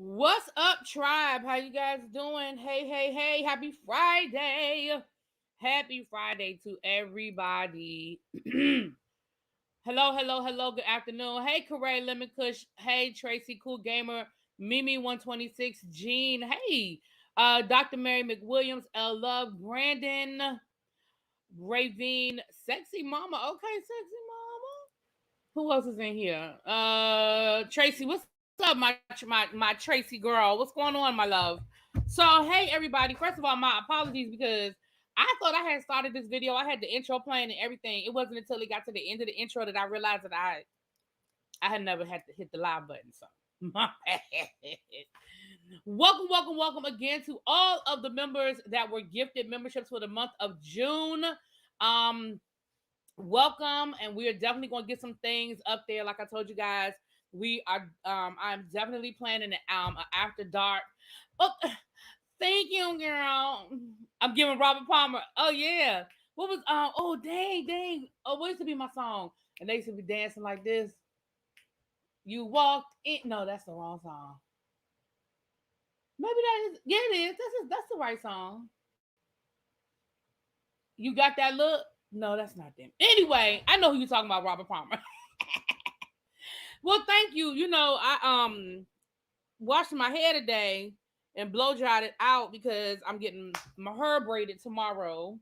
What's up, tribe? How you guys doing? Hey, hey, hey! Happy Friday! Happy Friday to everybody. Hello, hello, hello. Good afternoon. Hey, Corey Lemon Kush. Hey, Tracy Cool Gamer. Mimi 126. Jean. Hey, Dr. Mary McWilliams. L Love. Brandon. Ravine. Sexy Mama. Okay, Sexy Mama. Who else is in here? Tracy. What's up, my Tracy girl? What's going on, my love? So, hey everybody. First of all, my apologies because I thought I had started this video. I had the intro playing and everything. It wasn't until it got to the end of the intro that I realized that I had never had to hit the live button. So, my bad. Welcome, welcome, welcome again to all of the members that were gifted memberships for the month of June. Um, Welcome, and we are definitely going to get some things up there. Like I told you guys, we are. I'm definitely planning an after dark. Oh, thank you, girl. I'm giving Robert Palmer. Oh yeah. What was oh dang dang. Oh, what used to be my song? And they used to be dancing like this. You walked in. No, that's the wrong song. Maybe that is. Yeah, it is. That's the right song. You got that look? No, that's not them. Anyway, I know who you're talking about, Robert Palmer. Well, thank you. I washed my hair today and blow dried it out because I'm getting my hair braided tomorrow.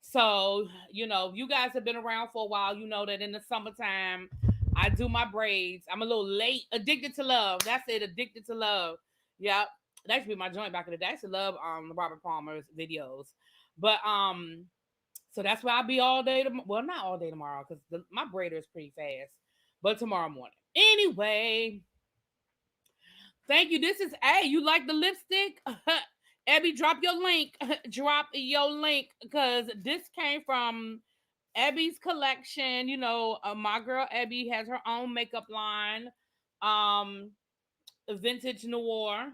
So, if you guys have been around for a while, you know that in the summertime I do my braids. I'm a little late. Addicted to love. That's it. Addicted to love. Yep. That should be my joint back in the day. I used to love Robert Palmer's videos. But so that's why I'll be all day well, not all day tomorrow, because my braider is pretty fast. But tomorrow morning. Anyway, thank you. This is you like the lipstick? Abby, drop your link. Drop your link. Because this came from Abby's collection. My girl Abby has her own makeup line. Um, Vintage Noir.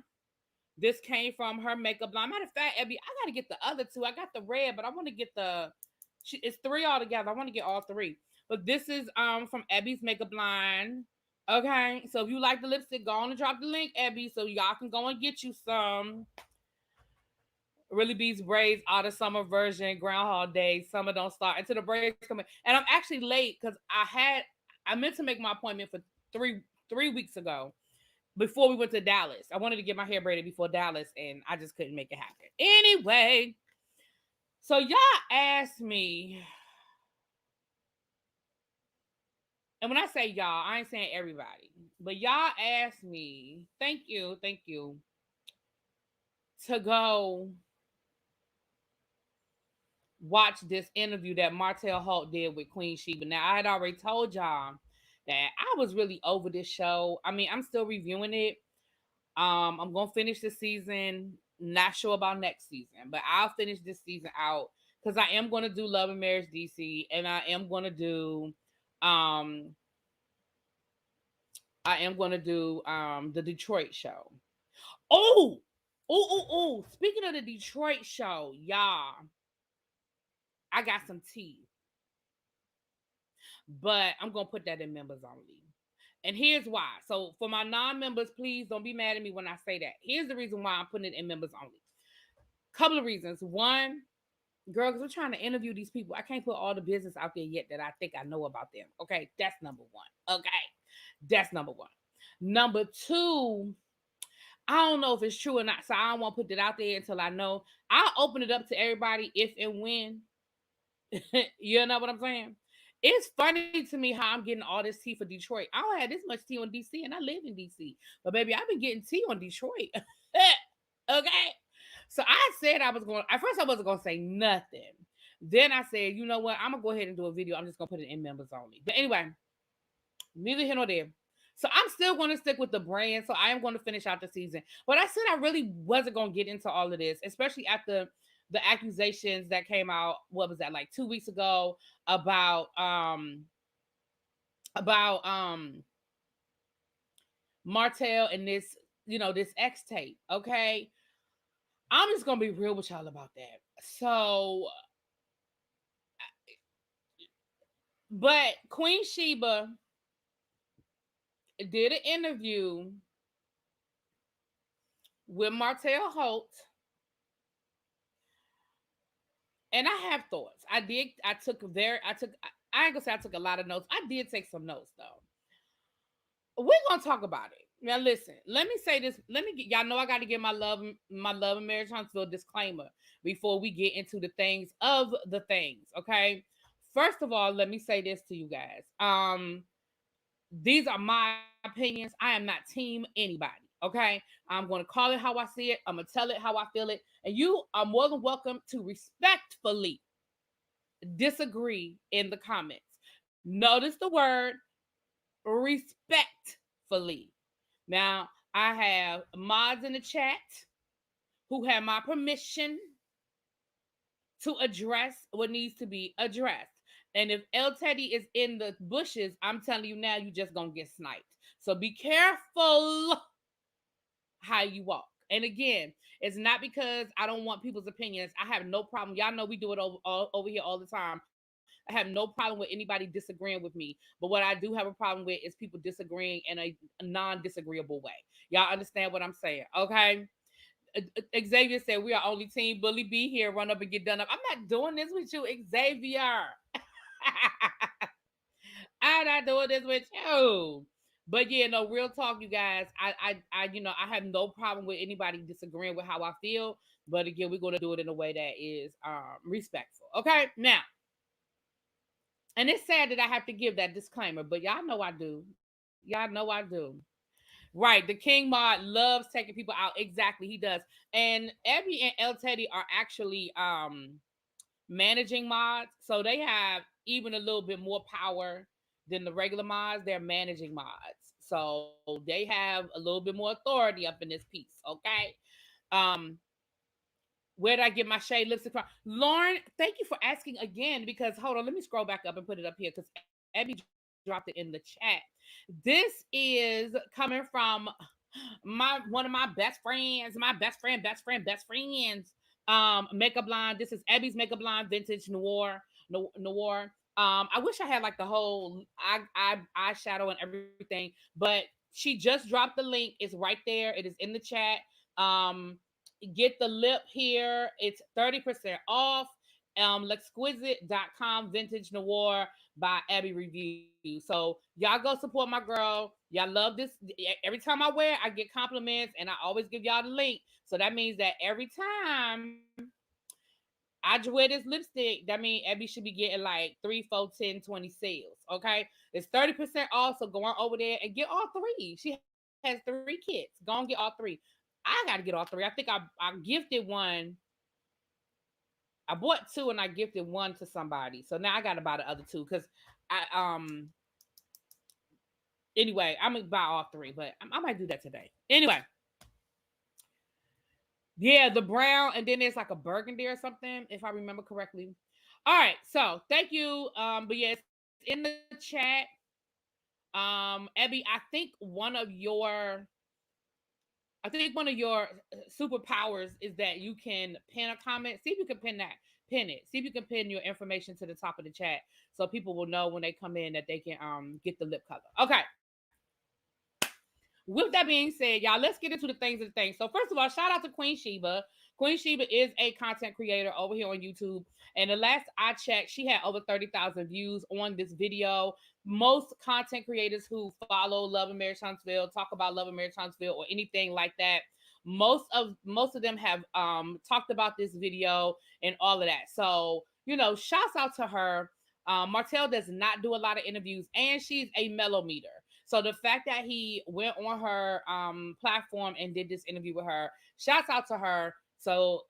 This came from her makeup line. Matter of fact, Abby, I gotta get the other two. I got the red, but I want to get it's three altogether. I want to get all three. But this is from Abby's makeup line. Okay, so if you like the lipstick, go on and drop the link, Abby, so y'all can go and get you some. Really Beats braids, out of summer version, Groundhog Day, summer don't start until the braids come in. And I'm actually late because I meant to make my appointment for three weeks ago before we went to Dallas. I wanted to get my hair braided before Dallas, and I just couldn't make it happen. Anyway, so y'all asked me, and when I say y'all, I ain't saying everybody, but y'all asked me, thank you, to go watch this interview that Martel Holt did with Queen Sheba. Now, I had already told y'all that I was really over this show. I mean, I'm still reviewing it. I'm gonna finish the season. Not sure about next season, but I'll finish this season out because I am gonna do Love and Marriage DC, and um the Detroit show. Oh, oh. Speaking of the Detroit show, y'all, I got some tea, but I'm gonna put that in members only. And here's why. So for my non-members, please don't be mad at me when I say that. Here's the reason why I'm putting it in members only. Couple of reasons. One, girl, because we're trying to interview these people. I can't put all the business out there yet that I think I know about them. Okay, that's number one. Okay, that's number one. Number two, I don't know if it's true or not, so I don't want to put it out there until I know. I'll open it up to everybody if and when. You know what I'm saying? It's funny to me how I'm getting all this tea for Detroit. I don't have this much tea on DC, and I live in DC. But baby, I've been getting tea on Detroit. Okay. So I said I was going. At first, I wasn't going to say nothing. Then I said, you know what? I'm gonna go ahead and do a video. I'm just gonna put it in members only. But anyway, neither here nor there. So I'm still going to stick with the brand. So I am going to finish out the season. But I said I really wasn't going to get into all of this, especially after the accusations that came out. What was that, like 2 weeks ago, about Martel and this X tape. Okay, I'm just gonna be real with y'all about that. So, but Queen Sheba did an interview with Martel Holt, and I have thoughts. I ain't gonna say I took a lot of notes. I did take some notes though. We're gonna talk about it. Now listen, let me say this. Let me get y'all know I gotta give my love and marriage Huntsville disclaimer before we get into the things of the things. Okay. First of all, let me say this to you guys. These are my opinions. I am not team anybody. Okay. I'm going to call it how I see it. I'm going to tell it how I feel it. And you are more than welcome to respectfully disagree in the comments. Notice the word respectfully. Now, I have mods in the chat who have my permission to address what needs to be addressed. And if El Teddy is in the bushes, I'm telling you now, you just gonna get sniped. So be careful how you walk. And again, it's not because I don't want people's opinions. I have no problem. Y'all know we do it over here all the time. I have no problem with anybody disagreeing with me. But what I do have a problem with is people disagreeing in a non-disagreeable way. Y'all understand what I'm saying? Okay. Xavier said we are only team Bully B here. Run up and get done up. I'm not doing this with you, Xavier. I'm not doing this with you. But yeah, no, real talk, you guys. I have no problem with anybody disagreeing with how I feel. But again, we're gonna do it in a way that is respectful. Okay, now, and it's sad that I have to give that disclaimer, but y'all know I do. Y'all know I do. Right, the King Mod loves taking people out. Exactly, he does. And Abby and El Teddy are actually managing mods, so they have even a little bit more power than the regular mods. They're managing mods, so they have a little bit more authority up in this piece. Okay, um, where did I get my shade lipstick from? Lauren, thank you for asking again. Because hold on, let me scroll back up and put it up here because Abby dropped it in the chat. This is coming from my one of my best friends, best friends. Makeup line. This is Abby's makeup line, vintage noir. I wish I had like the whole eyeshadow and everything, but she just dropped the link. It's right there. It is in the chat. Um, get the lip here. It's 30% off. L'exquisite.com vintage noir by Abby Review. So y'all go support my girl. Y'all love this. Every time I wear it, I get compliments and I always give y'all the link. So that means that every time I wear this lipstick, that means Abby should be getting like 3, 4, 10, 20 sales. Okay. It's 30% off. So go on over there and get all three. She has 3 kits. Go and get all three. I gotta get all three. I think I gifted one. I bought 2 and I gifted one to somebody. So now I gotta buy the other 2 because I anyway, I'm gonna buy all 3, but I might do that today. Anyway, yeah, the brown, and then there's like a burgundy or something, if I remember correctly. All right, so thank you. But yeah, it's in the chat. Abby, I think one of your superpowers is that you can pin a comment. See if you can pin it. See if you can pin your information to the top of the chat so people will know when they come in that they can get the lip color. Okay. With that being said, y'all, let's get into the things of the things. So first of all, shout out to Queen Sheba. Queen Sheba is a content creator over here on YouTube. And the last I checked, she had over 30,000 views on this video. Most content creators who follow Love and Marriage Huntsville, talk about Love and Marriage Huntsville or anything like that, most of them have talked about this video and all of that. So, shouts out to her. Martel does not do a lot of interviews, and she's a mellow meter. So the fact that he went on her platform and did this interview with her, shouts out to her. So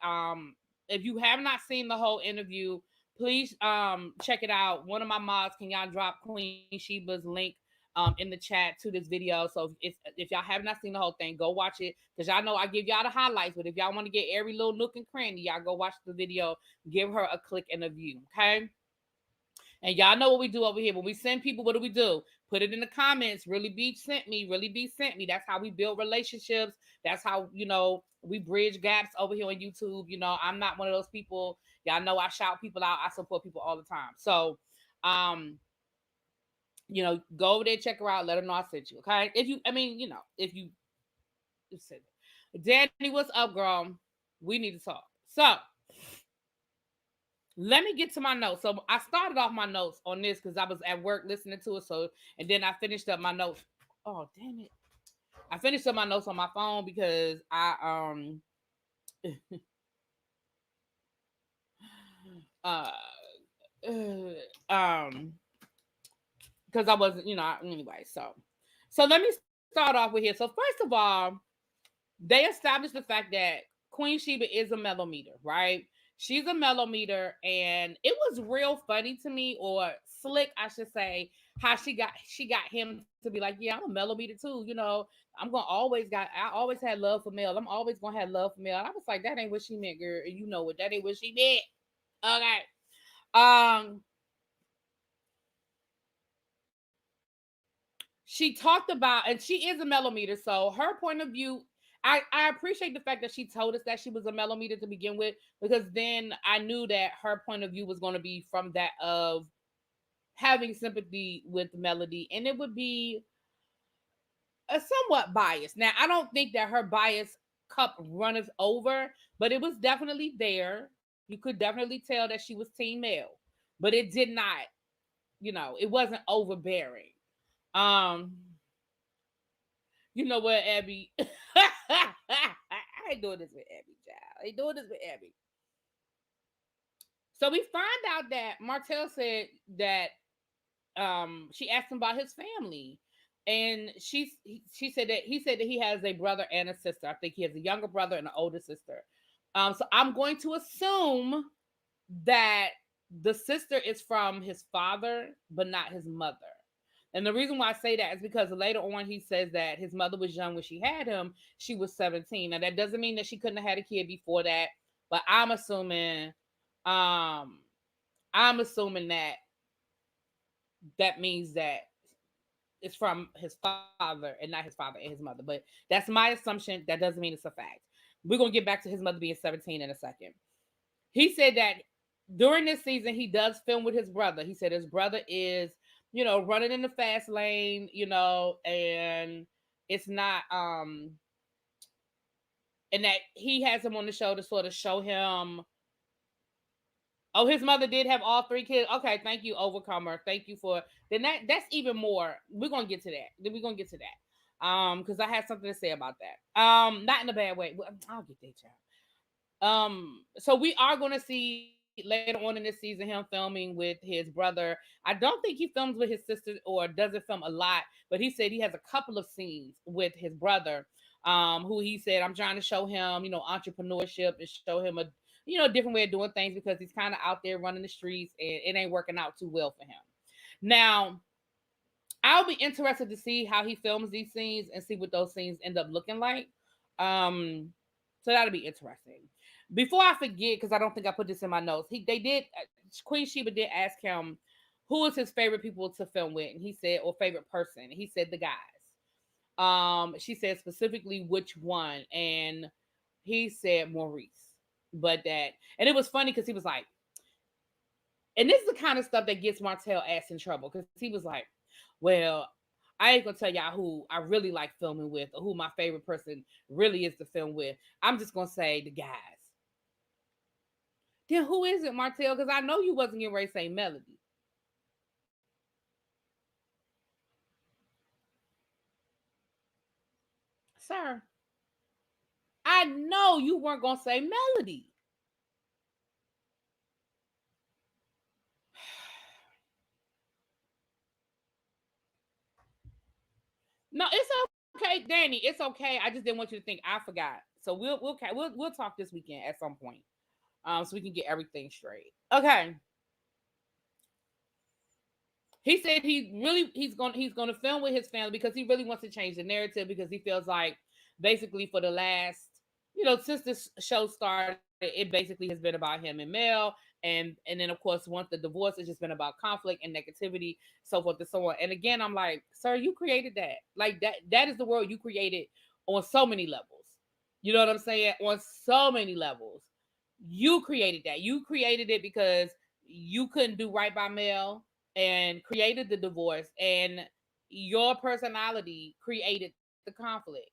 if you have not seen the whole interview, please check it out. One of my mods, can y'all drop Queen Sheba's link in the chat to this video? So if y'all have not seen the whole thing, go watch it, because y'all know I give y'all the highlights. But if y'all want to get every little nook and cranny, y'all go watch the video. Give her a click and a view, okay? And y'all know what we do over here. When we send people, what do? Put it in the comments. Really be sent me. Really be sent me. That's how we build relationships. That's how, we bridge gaps over here on YouTube. I'm not one of those people. Y'all know I shout people out. I support people all the time. So, go over there, check her out. Let her know I sent you. Okay. If you, if you said it. Danny, what's up, girl? We need to talk. So let me get to my notes. So I started off my notes on this because I was at work listening to it. So and then I finished up my notes. Oh damn it! I finished up my notes on my phone because uh um because I wasn't, anyway. So let me start off with here. So first of all, they established the fact that Queen Sheba is a mellometer, right? She's a mellometer, and it was real funny to me, or slick, I should say, how she got him to be like, yeah, I'm a mellometer too. I always had love for Mel. I'm always gonna have love for Mel. And I was like, that ain't what she meant, girl. And you know what? That ain't what she meant. Okay. Um, she talked about, and she is a mellometer, so her point of view, I appreciate the fact that she told us that she was a mellometer to begin with, because then I knew that her point of view was going to be from that of having sympathy with melody, and it would be a somewhat biased. Now I don't think that her bias cup runneth over, but it was definitely there. You could definitely tell that she was team male, but it did not, it wasn't overbearing. um You know what, Abby? I ain't doing this with Abby, child. I ain't doing this with Abby. So we find out that Martel said that she asked him about his family. And she said that he has a brother and a sister. I think he has a younger brother and an older sister. So I'm going to assume that the sister is from his father, but not his mother. And the reason why I say that is because later on he says that his mother was young when she had him. She was 17. Now that doesn't mean that she couldn't have had a kid before that, but um I'm assuming that that means that it's from his father and not his father and his mother. But that's my assumption. That doesn't mean it's a fact. We're gonna get back to his mother being 17 in a second. He said that during this season he does film with his brother. He said his brother is, running in the fast lane, and it's not and that he has him on the show to sort of show him. Oh, his mother did have all three kids. Okay, thank you, Overcomer. Thank you for then that's even more. We're gonna get to that. Then we're gonna get to that. Because I had something to say about that. Not in a bad way. Well, I'll get that, child. So we are gonna see later on in this season him filming with his brother. I don't think he films with his sister or doesn't film a lot, but he said he has a couple of scenes with his brother, who he said I'm trying to show him, entrepreneurship and show him a different way of doing things because he's kind of out there running the streets and it ain't working out too well for him. Now, I'll be interested to see how he films these scenes and see what those scenes end up looking like. So that'll be interesting. Before I forget, because I don't think I put this in my notes, they did. Queen Sheba did ask him who is his favorite people to film with, and he said, or favorite person. He said the guys. She said specifically which one, and he said Maurice. But that, and it was funny because he was like, and this is the kind of stuff that gets Martel ass in trouble because he was like, well, I ain't gonna tell y'all who I really like filming with or who my favorite person really is to film with. I'm just gonna say the guys. Then who is it, Martel? Because I know you wasn't getting ready to say Melody. Sir, I know you weren't gonna say Melody. No, it's okay, Danny. It's okay. I just didn't want you to think I forgot. So we'll talk this weekend at some point. So we can get everything straight. Okay. He said he's gonna film with his family because he really wants to change the narrative because he feels like basically for the last, since this show started, it basically has been about him and Mel, and then of course once the divorce, it's just been about conflict and negativity, so forth and so on. And again, I'm like, sir, you created that. Like that is the world you created on so many levels. You know what I'm saying? On so many levels. You created that. You created it because you couldn't do right by Mel and created the divorce, and your personality created the conflict.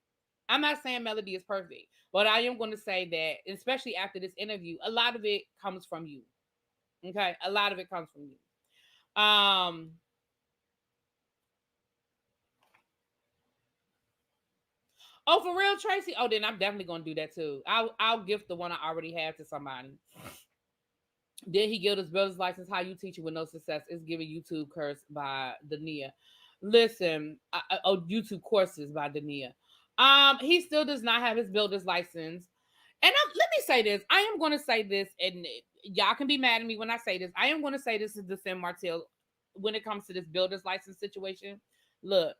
I'm not saying Melody is perfect, but I am going to say that, especially after this interview, a lot of it comes from you. Okay, a lot of it comes from you. Oh, for real, Tracy. Oh, then I'm definitely gonna do that too. I'll gift the one I already have to somebody. Then he give us builder's license. How you teach it with no success is giving YouTube curse by Dania. Listen, YouTube courses by Dania. He still does not have his builder's license. And let me say this. I am going to say this, and y'all can be mad at me when I say this. I am going to say this to defend Martel when it comes to this builder's license situation. Look,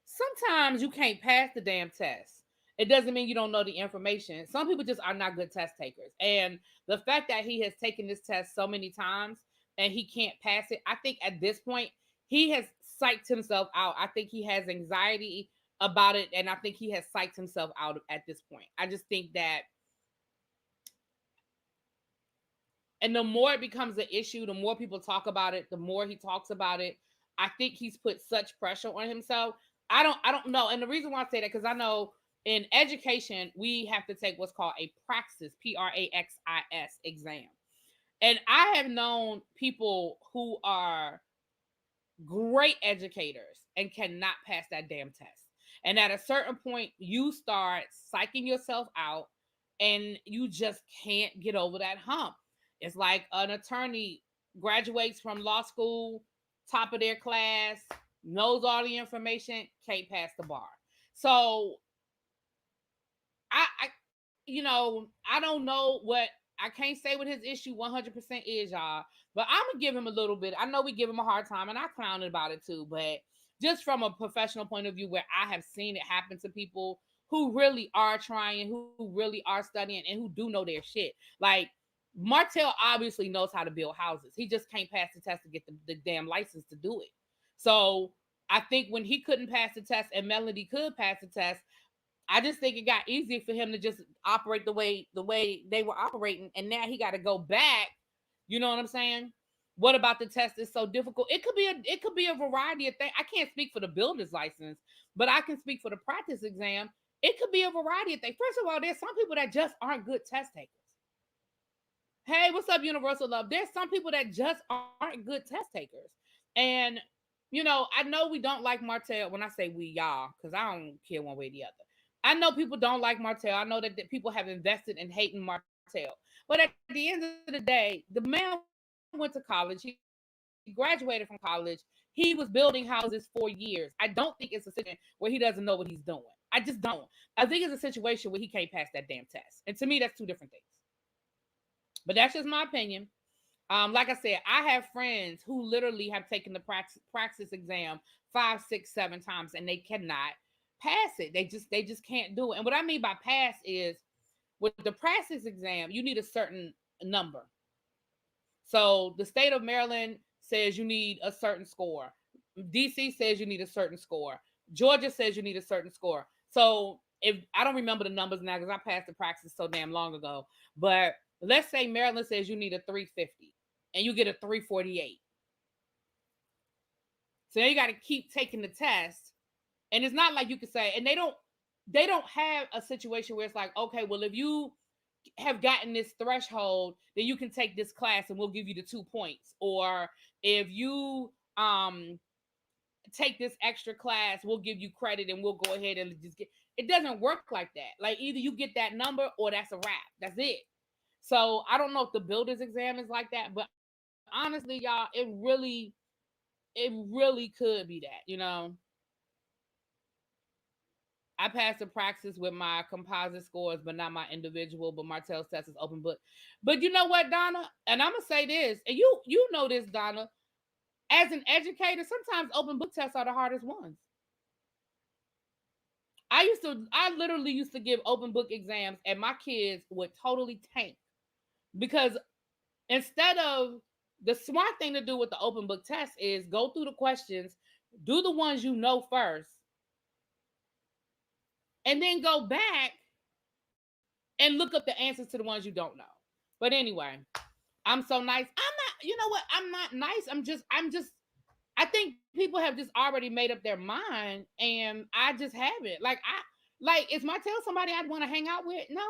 sometimes you can't pass the damn test. It doesn't mean you don't know the information. Some people just are not good test takers. And the fact that he has taken this test so many times and he can't pass it, I think at this point, he has psyched himself out. I think he has anxiety about it. And I think he has psyched himself out at this point. I just think that, and the more it becomes an issue, the more people talk about it, the more he talks about it. I think he's put such pressure on himself. I don't know. And the reason why I say that, because I know in education, we have to take what's called a praxis, Praxis exam. And I have known people who are great educators and cannot pass that damn test. And at a certain point, you start psyching yourself out and you just can't get over that hump. It's like an attorney graduates from law school, top of their class, knows all the information, can't pass the bar. So I don't know what, I can't say what his issue 100% is, y'all. But I'm gonna give him a little bit. I know we give him a hard time, and I clowned about it too. But just from a professional point of view, where I have seen it happen to people who really are trying, who really are studying, and who do know their shit. Like Martel obviously knows how to build houses. He just can't pass the test to get the damn license to do it. So I think when he couldn't pass the test and Melody could pass the test, I just think it got easier for him to just operate the way they were operating, and now he got to go back. You know what I'm saying? What about the test is so difficult? It could be a variety of things. I can't speak for the builder's license, but I can speak for the practice exam. It could be a variety of things. First of all, there's some people that just aren't good test takers. Hey, what's up, Universal Love? There's some people that just aren't good test takers. And I know we don't like Martel. When I say we, y'all, because I don't care one way or the other. I know people don't like Martel. I know that people have invested in hating Martel. But at the end of the day, the man went to college. He graduated from college. He was building houses for years. I don't think it's a situation where he doesn't know what he's doing. I just don't. I think it's a situation where he can't pass that damn test. And to me, that's two different things. But that's just my opinion. Like I said, I have friends who literally have taken the praxis exam 5, 6, 7 times and they cannot pass it. They just can't do it. And what I mean by pass is with the praxis exam, you need a certain number. So the state of Maryland says you need a certain score. DC says you need a certain score. Georgia says you need a certain score. So if I don't remember the numbers now because I passed the praxis so damn long ago, but let's say Maryland says you need a 350 and you get a 348. So now you got to keep taking the test. And it's not like you could say, and they don't have a situation where it's like, okay, well, if you have gotten this threshold, then you can take this class and we'll give you the 2 points. Or if you take this extra class, we'll give you credit and we'll go ahead and just get it. Doesn't work like that. Like either you get that number or that's a wrap. That's it. So I don't know if the builder's exam is like that, but honestly, y'all, it really could be that. I passed the praxis with my composite scores, but not my individual. But Martel's test is open book. But you know what, Donna? And I'm gonna say this, and you know this, Donna. As an educator, sometimes open book tests are the hardest ones. I literally used to give open book exams, and my kids would totally tank because instead of the smart thing to do with the open book test is go through the questions, do the ones you know first, and then go back and look up the answers to the ones you don't know. But anyway, I'm so nice. I'm not, you know what? I'm not nice. I'm just I think people have just already made up their mind, and I just haven't. Is Martell somebody I'd want to hang out with? No.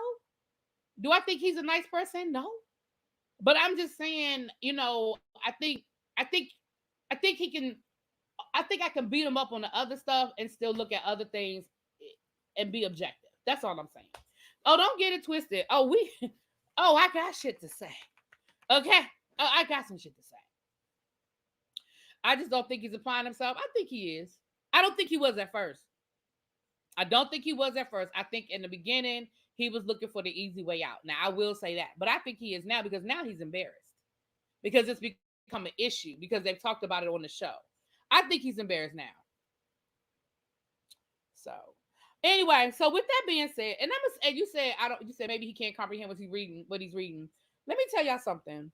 Do I think he's a nice person? No. But I'm just saying, I think, I think he can. I think I can beat him up on the other stuff and still look at other things and be objective. That's all I'm saying. Oh, don't get it twisted. Oh, I got shit to say. Okay. Oh, I got some shit to say. I just don't think he's applying himself. I think he is. I don't think he was at first. I don't think he was at first. I think in the beginning, he was looking for the easy way out. Now, I will say that. But I think he is now because now he's embarrassed. Because it's become an issue. Because they've talked about it on the show. I think he's embarrassed now. So, anyway, so with that being said, and you said you said maybe he can't comprehend what he's reading. Let me tell y'all something.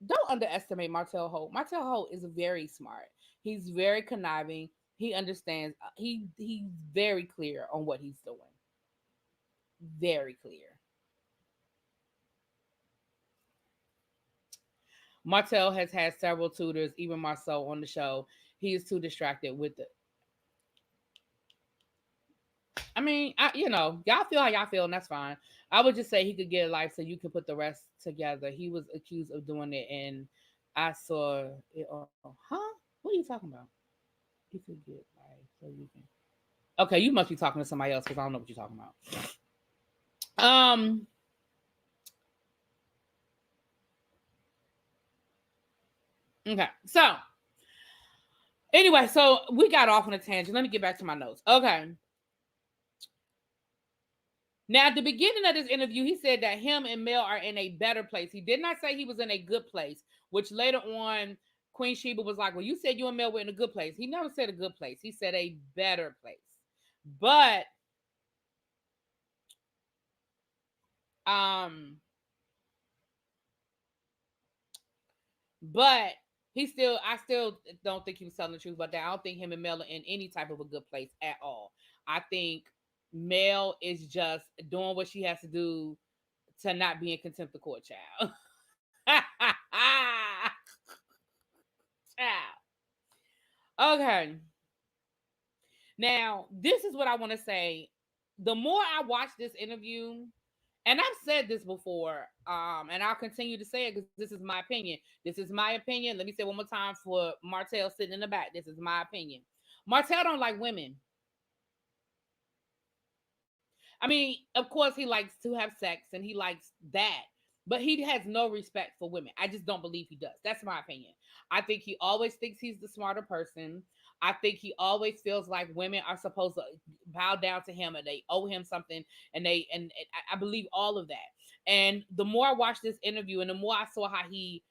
Don't underestimate Martel Holt. Martel Holt is very smart. He's very conniving. He understands. He's very clear on what he's doing. Very clear. Martel has had several tutors, even Marceau on the show. He is too distracted with it. I mean, y'all feel how y'all feel, and that's fine. I would just say he could get a life so you can put the rest together. He was accused of doing it, and I saw it. Huh? What are you talking about? You could get life so you can. Okay, you must be talking to somebody else because I don't know what you're talking about. Okay, so anyway, so we got off on a tangent. Let me get back to my notes. Okay. Now, at the beginning of this interview, he said that him and Mel are in a better place. He did not say he was in a good place, which later on, Queen Sheba was like, well, you said you and Mel were in a good place. He never said a good place. He said a better place. But, um, but I still don't think he was telling the truth about that. I don't think him and Mel are in any type of a good place at all. I think Mel is just doing what she has to do to not be in contempt of court, child. Okay. Now, this is what I want to say. The more I watch this interview, and I've said this before, and I'll continue to say it because this is my opinion. This is my opinion. Let me say it one more time for Martel sitting in the back. This is my opinion. Martel don't like women. I mean, of course, he likes to have sex and he likes that, but he has no respect for women. I just don't believe he does. That's my opinion. I think he always thinks he's the smarter person. I think he always feels like women are supposed to bow down to him and they owe him something, and I believe all of that. And the more I watched this interview and the more I saw how he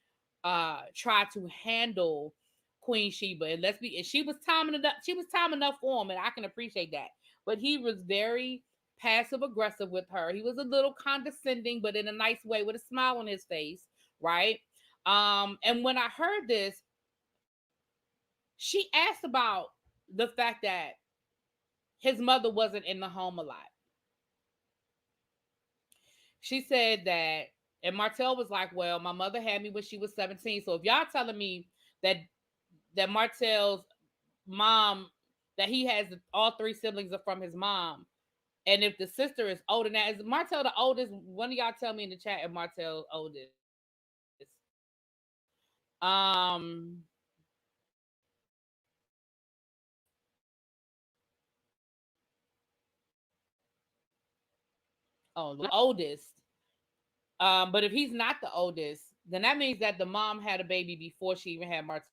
tried to handle Queen Sheba, and she was time enough for him, and I can appreciate that. But he was very passive aggressive with her. He was a little condescending, but in a nice way with a smile on his face, right? And when I heard this, she asked about the fact that his mother wasn't in the home a lot. She said that, and Martel was like, well, my mother had me when she was 17. So if y'all telling me that Martel's mom, that he has all three siblings are from his mom, and if the sister is older, now is Martel the oldest? One of y'all tell me in the chat if Martel's oldest. Oh, oldest. But if he's not the oldest, then that means that the mom had a baby before she even had Martel.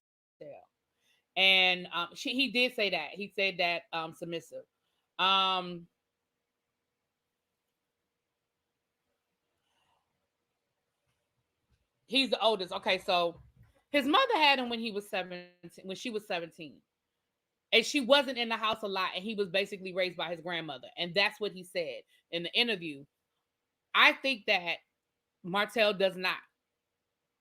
And he did say that. He said that submissive. Um, he's the oldest. Okay, so his mother had him when he was 17, when she was 17. And she wasn't in the house a lot, and he was basically raised by his grandmother. And that's what he said in the interview. I think that Martel does not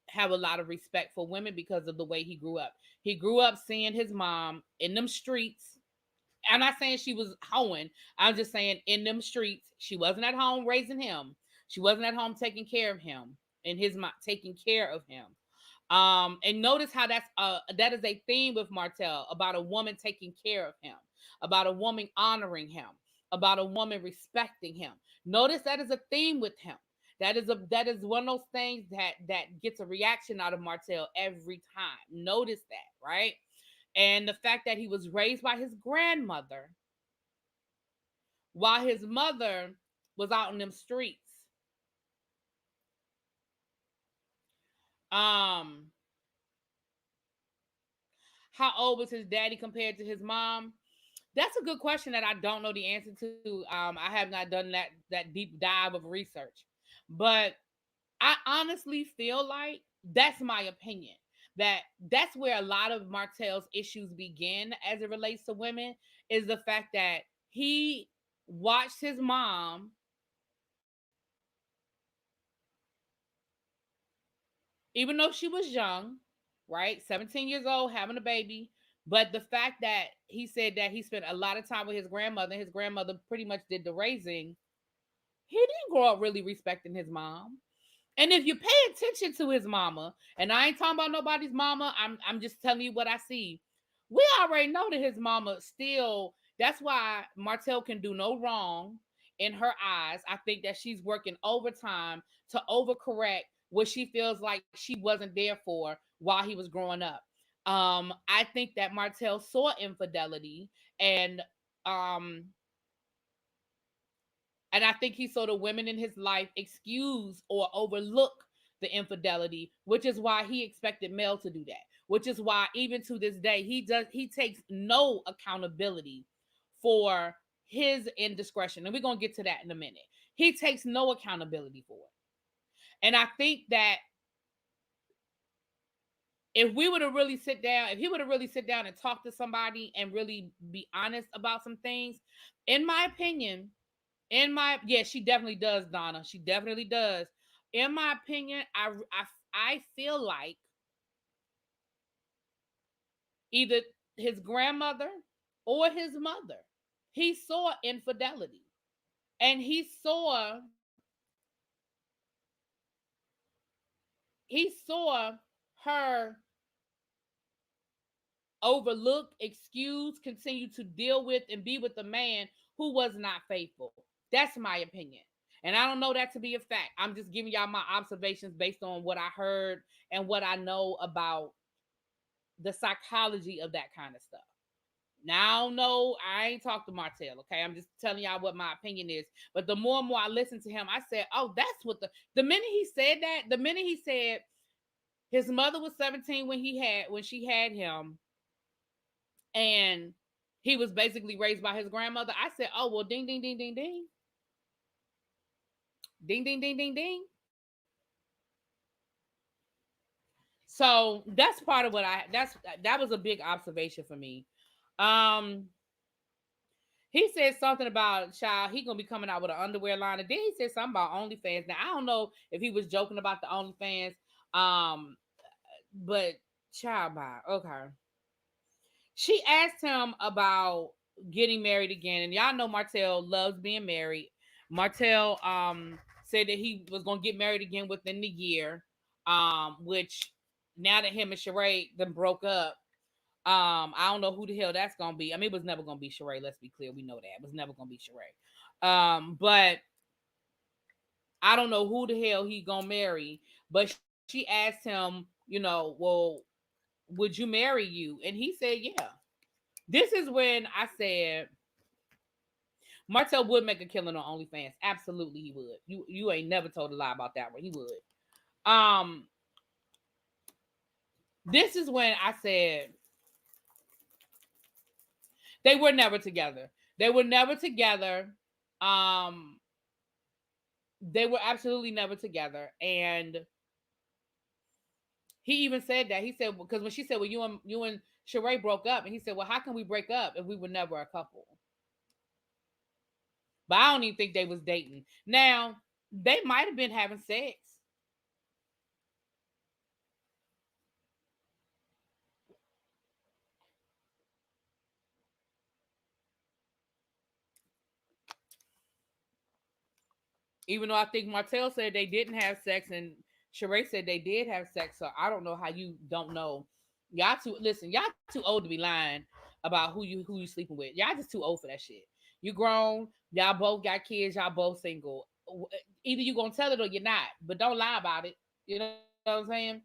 have a lot of respect for women because of the way he grew up. He grew up seeing his mom in them streets. I'm not saying she was hoeing. I'm just saying in them streets. She wasn't at home raising him. She wasn't at home taking care of him and his mom taking care of him. And notice how that is a theme with Martel, about a woman taking care of him, about a woman honoring him, about a woman respecting him. Notice that is a theme with him. That is one of those things that gets a reaction out of Martel every time. Notice that, right? And the fact that he was raised by his grandmother while his mother was out in them streets. Um, how old was his daddy compared to his mom? That's a good question that I don't know the answer to. I have not done that deep dive of research, but I honestly feel like, that's my opinion, that's where a lot of Martel's issues begin as it relates to women, is the fact that he watched his mom, even though she was young, right, 17 years old, having a baby. But the fact that he said that he spent a lot of time with his grandmother, his grandmother pretty much did the raising. He didn't grow up really respecting his mom. And if you pay attention to his mama, and I ain't talking about nobody's mama, I'm just telling you what I see. We already know that his mama still. That's why Martel can do no wrong in her eyes. I think that she's working overtime to overcorrect what she feels like she wasn't there for while he was growing up. I think that Martel saw infidelity, and um and I think he saw the women in his life excuse or overlook the infidelity, which is why he expected Mel to do that. Which is why even to this day he takes no accountability for his indiscretion. And we're gonna get to that in a minute. He takes no accountability for it. And I think that if we would have really sit down, if he would have really sit down and talk to somebody and really be honest about some things, in my opinion, yeah, she definitely does, Donna. She definitely does. In my opinion, I feel like either his grandmother or his mother, he saw infidelity, and he saw her overlook, excuse, continue to deal with, and be with a man who was not faithful. That's my opinion. And I don't know that to be a fact. I'm just giving y'all my observations based on what I heard and what I know about the psychology of that kind of stuff. Now, I don't know. I ain't talked to Martel, okay? I'm just telling y'all what my opinion is. But the more and more I listened to him, I said, oh, that's what the minute he said that, the minute he said his mother was 17 when she had him, and he was basically raised by his grandmother, I said, oh, well, ding, ding, ding, ding, ding. Ding, ding, ding, ding, ding. So that's part of what that was a big observation for me. Um, he said something about child. He gonna be coming out with an underwear line, and then he said something about OnlyFans. Now I don't know if he was joking about the OnlyFans, but child, by okay. She asked him about getting married again, and y'all know Martel loves being married. Martel said that he was gonna get married again within the year, which now that him and Sheree then broke up, I don't know who the hell that's gonna be. I mean, it was never gonna be Sheree. Let's be clear, we know that it was never gonna be Sheree. But I don't know who the hell he gonna marry. But she asked him, well, would you marry you? And he said, yeah. This is when I said Martel would make a killing on OnlyFans. Absolutely, he would. You ain't never told a lie about that one. He would. This is when I said they were never together. They were never together. Um, they were absolutely never together. And he even said that. He said, because when she said, well, you and Sheree broke up, and he said, well, how can we break up if we were never a couple? But I don't even think they was dating. Now, they might have been having sex. Even though I think Martel said they didn't have sex, and Sheree said they did have sex, so I don't know how you don't know. Y'all too listen. Y'all too old to be lying about who you sleeping with. Y'all just too old for that shit. You grown. Y'all both got kids. Y'all both single. Either you gonna tell it or you're not, but don't lie about it. You know what I'm saying?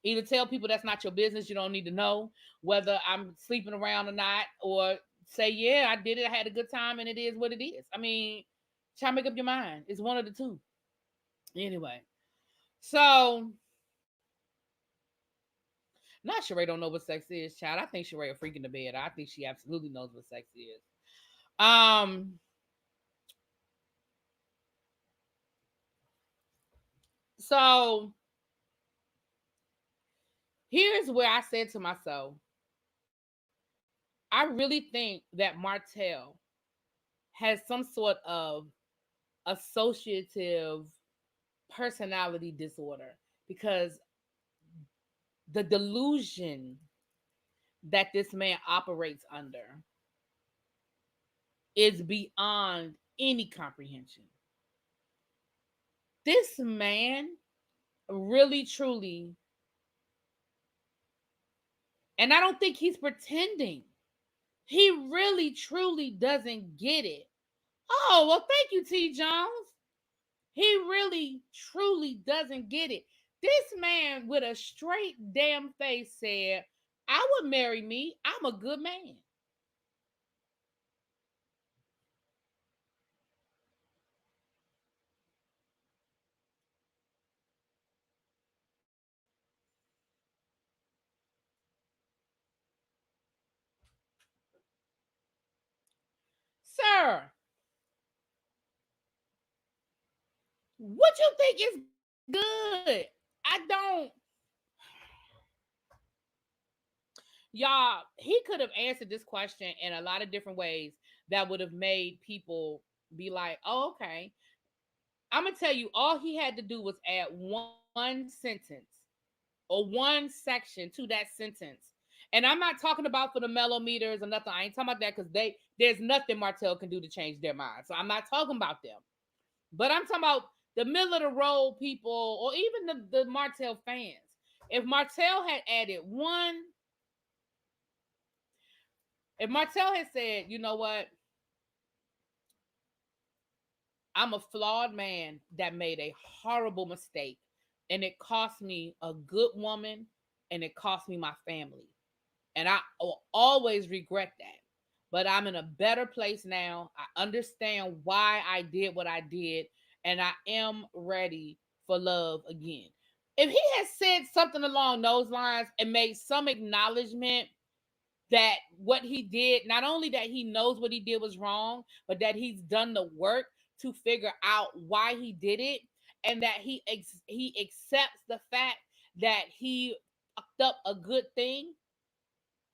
Either tell people that's not your business. You don't need to know whether I'm sleeping around or not, or say yeah, I did it. I had a good time, and it is what it is. I mean, try to make up your mind. It's one of the two. Anyway, so not Sheree don't know what sex is, child. I think Sheree a freak in the bed. I think she absolutely knows what sex is. Um, so here's where I said to myself, I really think that Martel has some sort of associative personality disorder because the delusion that this man operates under is beyond any comprehension. This man really truly, and I don't think he's pretending. He really truly doesn't get it. Oh, well, thank you, T. Jones. He really truly doesn't get it. This man with a straight damn face said, I would marry me. I'm a good man. Sir, what you think is good? I don't. Y'all, he could have answered this question in a lot of different ways that would have made people be like, oh, okay. I'm going to tell you, all he had to do was add one sentence or one section to that sentence. And I'm not talking about for the mellometers or nothing. I ain't talking about that because there's nothing Martel can do to change their mind. So I'm not talking about them. But I'm talking about the middle of the road people or even the Martel fans. If Martel had added one, if Martel had said, you know what, I'm a flawed man that made a horrible mistake, and it cost me a good woman, and it cost me my family. And I will always regret that. But I'm in a better place now. I understand why I did what I did, and I am ready for love again. If he had said something along those lines and made some acknowledgement that what he did, not only that he knows what he did was wrong, but that he's done the work to figure out why he did it, and that he accepts the fact that he fucked up a good thing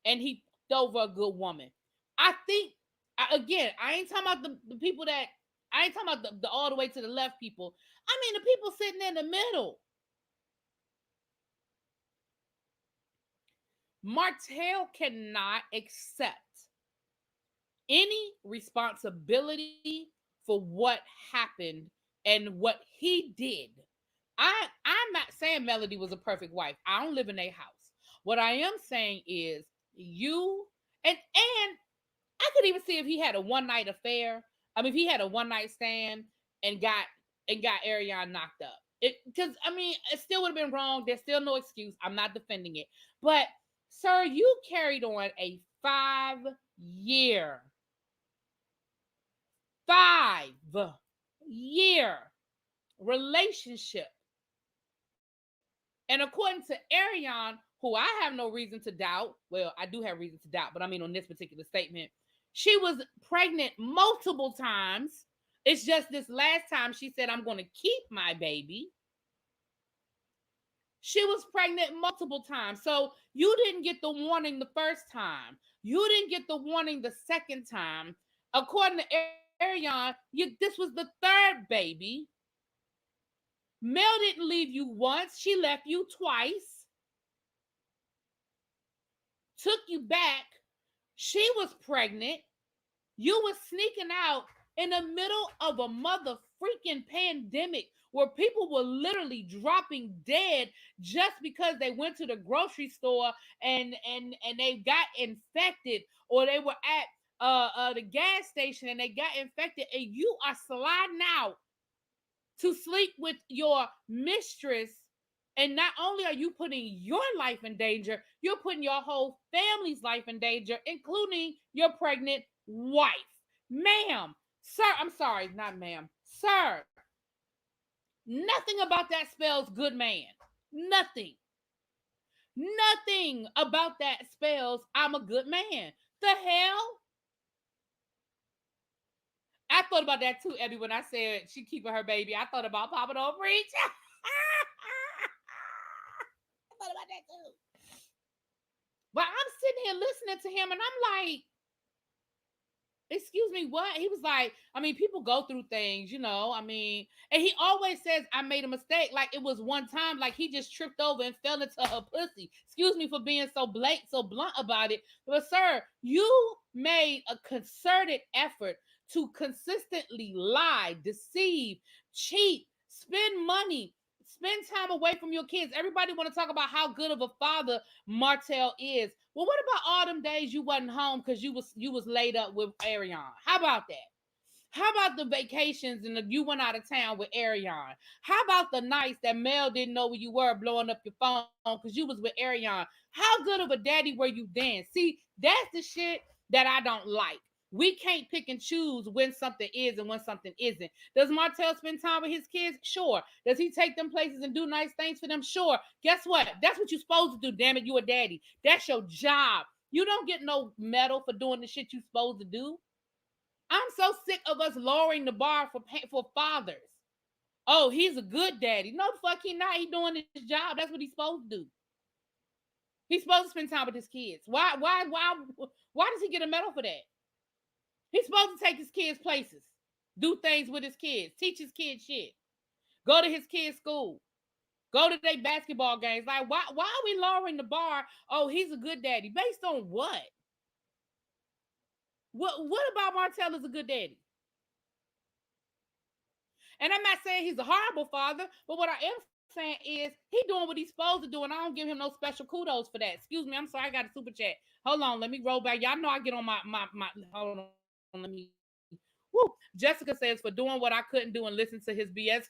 and he fucked over a good woman. I think again, I ain't talking about the people that I ain't talking about the all the way to the left people. I mean the people sitting in the middle. Martell cannot accept any responsibility for what happened and what he did. I'm not saying Melody was a perfect wife. I don't live in a house. What I am saying is you and I could even see if he had a one night affair. I mean, if he had a one night stand and got Ariane knocked up. It because I mean, it still would have been wrong. There's still no excuse. I'm not defending it. But sir, you carried on a 5 year 5 year relationship. And according to Ariane, who I have no reason to doubt, well, I do have reason to doubt, but I mean on this particular statement, she was pregnant multiple times. It's just this last time she said, I'm going to keep my baby. She was pregnant multiple times. So you didn't get the warning the first time. You didn't get the warning the second time. According to Ariane, this was the third baby. Mel didn't leave you once. She left you twice. Took you back. She was pregnant. You was sneaking out in the middle of a mother freaking pandemic where people were literally dropping dead just because they went to the grocery store and they got infected, or they were at the gas station and they got infected, and you are sliding out to sleep with your mistress. And not only are you putting your life in danger, you're putting your whole family's life in danger, including your pregnant wife. Ma'am, sir, I'm sorry, not ma'am, sir. Nothing about that spells good man. Nothing. Nothing about that spells I'm a good man. The hell? I thought about that too, Abby, when I said she keeping her baby. I thought about Papa Don't Preach. I thought about that too. But I'm sitting here listening to him and I'm like, excuse me, what? He was like, I mean, people go through things, you know. I mean, and he always says, I made a mistake. Like it was one time, like he just tripped over and fell into her pussy. Excuse me for being so blunt about it. But sir, you made a concerted effort to consistently lie, deceive, cheat, spend money, spend time away from your kids. Everybody want to talk about how good of a father Martel is. Well, what about all them days you wasn't home because you was laid up with Arion? How about that? How about the vacations and you went out of town with Arion? How about the nights that Mel didn't know where you were blowing up your phone because you was with Arion? How good of a daddy were you then? See, that's the shit that I don't like. We can't pick and choose when something is and when something isn't. Does Martel spend time with his kids? Sure. Does he take them places and do nice things for them? Sure. Guess what? That's what you're supposed to do, damn it. You a daddy. That's your job. You don't get no medal for doing the shit you're supposed to do. I'm so sick of us lowering the bar for fathers. Oh, he's a good daddy. No, the fuck he not. He doing his job. That's what he's supposed to do. He's supposed to spend time with his kids. Why does he get a medal for that? He's supposed to take his kids places, do things with his kids, teach his kids shit, go to his kids' school, go to their basketball games. Like, why are we lowering the bar? Oh, he's a good daddy. Based on what? What about Martel as a good daddy? And I'm not saying he's a horrible father, but what I am saying is he doing what he's supposed to do, and I don't give him no special kudos for that. Excuse me, I'm sorry, I got a super chat. Hold on, let me roll back. Y'all know I get on my hold on, let me. Woo. Jessica says for doing what I couldn't do and listen to his BS.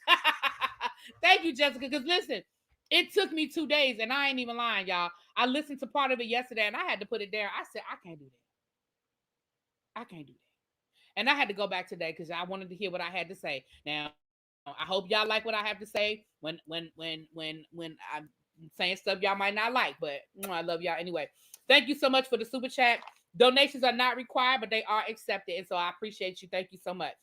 Thank you, Jessica. Because listen, it took me 2 days, and I ain't even lying, y'all. I listened to part of it yesterday, and I had to put it there. I said, I can't do that. I can't do that. And I had to go back today because I wanted to hear what I had to say. Now, I hope y'all like what I have to say when I'm saying stuff y'all might not like, but I love y'all anyway. Thank you so much for the super chat. Donations are not required, but they are accepted, and so I appreciate you. Thank you so much.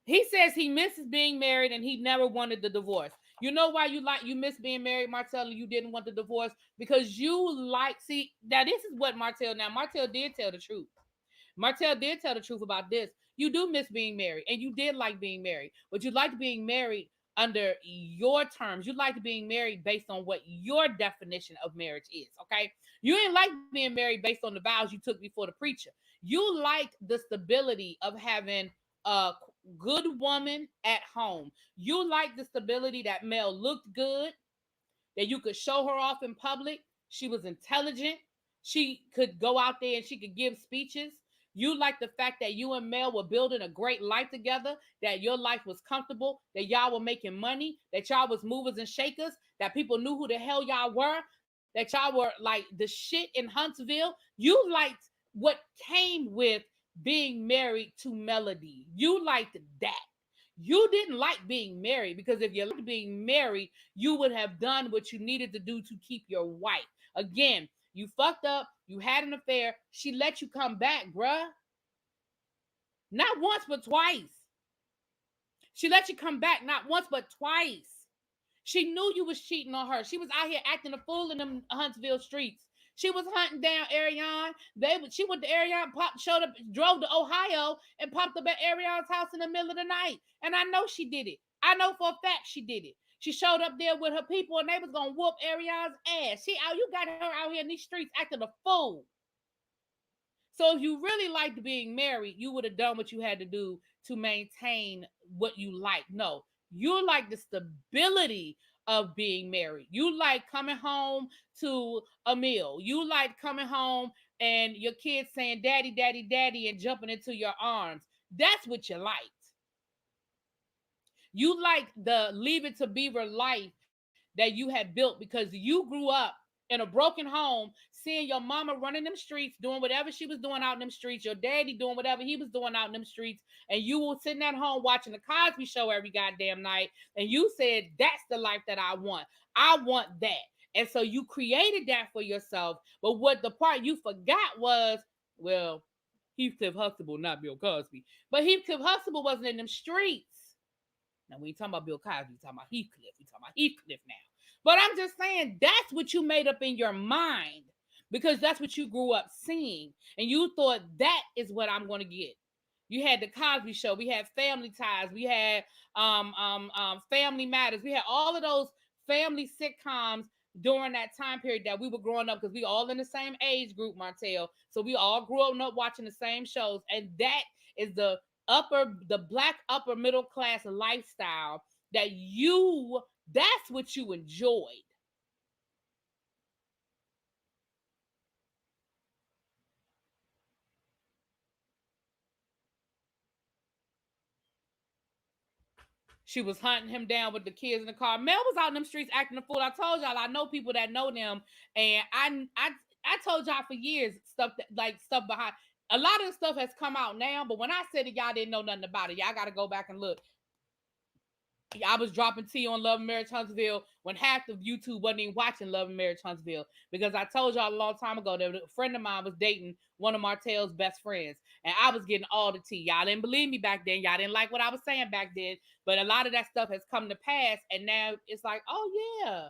He says he misses being married and he never wanted the divorce. You know why you miss being married, Martel, and you didn't want the divorce? Because see, now this is what Martel did tell the truth. Martel did tell the truth about this. You do miss being married, and you did like being married, but you liked being married under your terms. You liked being married based on what your definition of marriage is, okay? You didn't like being married based on the vows you took before the preacher. You liked the stability of having a good woman at home. You liked the stability that Mel looked good, that you could show her off in public. She was intelligent. She could go out there and she could give speeches. You like the fact that you and Mel were building a great life together, that your life was comfortable, that y'all were making money, that y'all was movers and shakers, that people knew who the hell y'all were, that y'all were like the shit in Huntsville. You liked what came with being married to Melody. You liked that. You didn't like being married because if you liked being married, you would have done what you needed to do to keep your wife. Again, you fucked up. You had an affair. She let you come back, bruh. Not once, but twice. She let you come back not once, but twice. She knew you was cheating on her. She was out here acting a fool in them Huntsville streets. She was hunting down Arion. She went to Arion, showed up, drove to Ohio, and popped up at Arion's house in the middle of the night. And I know she did it. I know for a fact she did it. She showed up there with her people, and they was gonna whoop Arion's ass. You got her out here in these streets acting a fool. So if you really liked being married, you would have done what you had to do to maintain what you like. No, you like the stability of being married. You like coming home to a meal. You like coming home and your kids saying daddy, daddy, daddy, and jumping into your arms. That's what you liked. You like the Leave It to Beaver life that you had built because you grew up in a broken home, seeing your mama running them streets, doing whatever she was doing out in them streets, your daddy doing whatever he was doing out in them streets, and you were sitting at home watching the Cosby Show every goddamn night, and you said, that's the life that I want. I want that. And so you created that for yourself. But what the part you forgot was, well, Heathcliff Huxtable, not Bill Cosby. But Heathcliff Huxtable wasn't in them streets. Now, we ain't talking about Bill Cosby, we talking about Heathcliff. We talking about Heathcliff now. But I'm just saying, that's what you made up in your mind because that's what you grew up seeing. And you thought that is what I'm going to get. You had the Cosby Show. We had Family Ties. We had Family Matters. We had all of those family sitcoms during that time period that we were growing up because we all in the same age group, Martel. So we all grew up watching the same shows. And that is the black upper middle class lifestyle that's what you enjoyed. She was hunting him down with the kids in the car. Mel was out in them streets acting a fool. I told y'all, I know people that know them, and I told y'all for years stuff behind. A lot of the stuff has come out now, but when I said it, y'all didn't know nothing about it. Y'all got to go back and look. I was dropping tea on Love and Marriage Huntsville when half of YouTube wasn't even watching Love and Marriage Huntsville because I told y'all a long time ago that a friend of mine was dating one of Martel's best friends and I was getting all the tea. Y'all didn't believe me back then. Y'all didn't like what I was saying back then, but a lot of that stuff has come to pass and now it's like, oh yeah,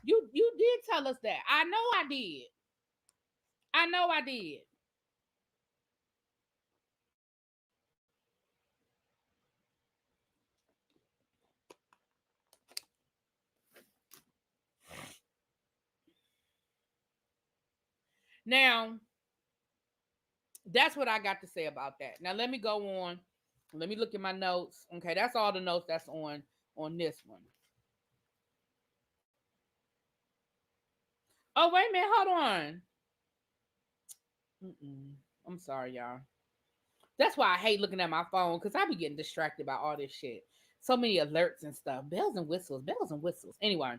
you did tell us that. I know I did. I know I did. Now, that's what I got to say about that. Now let me go on. Let me look at my notes. Okay, that's all the notes that's on this one. Oh wait a minute, hold on. I'm sorry, y'all. That's why I hate looking at my phone because I be getting distracted by all this shit. So many alerts and stuff, bells and whistles, bells and whistles. Anyway,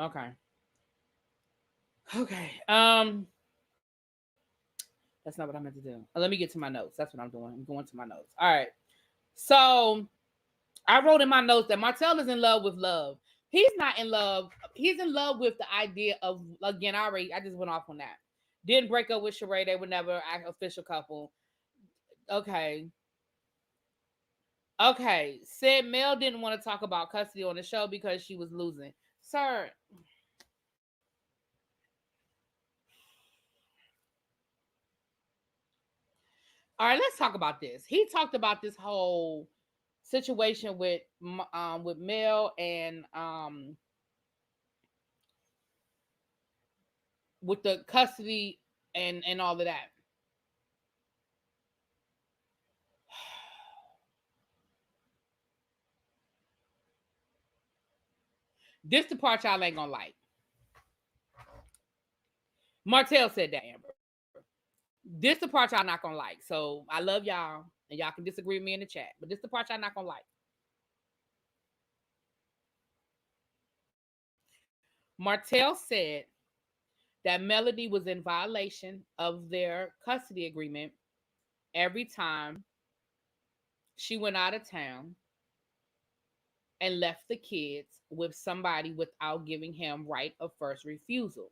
okay, okay. That's not what I meant to do. Let me get to my notes. That's what I'm doing. I'm going to my notes. All right. So I wrote in my notes that Martel is in love with love. He's not in love. He's in love with the idea of, again, I just went off on that. Didn't break up with Sheree. They were never an official couple. Okay. Okay. Said Mel didn't want to talk about custody on the show because she was losing. Sir, all right, let's talk about this. He talked about this whole situation with Mel and with the custody and all of that. This the part y'all ain't gonna like. Martel said that, Amber. This the part y'all not gonna like. So I love y'all, and y'all can disagree with me in the chat. But this the part y'all not gonna like. Martel said that Melody was in violation of their custody agreement every time she went out of town and left the kids with somebody without giving him right of first refusal.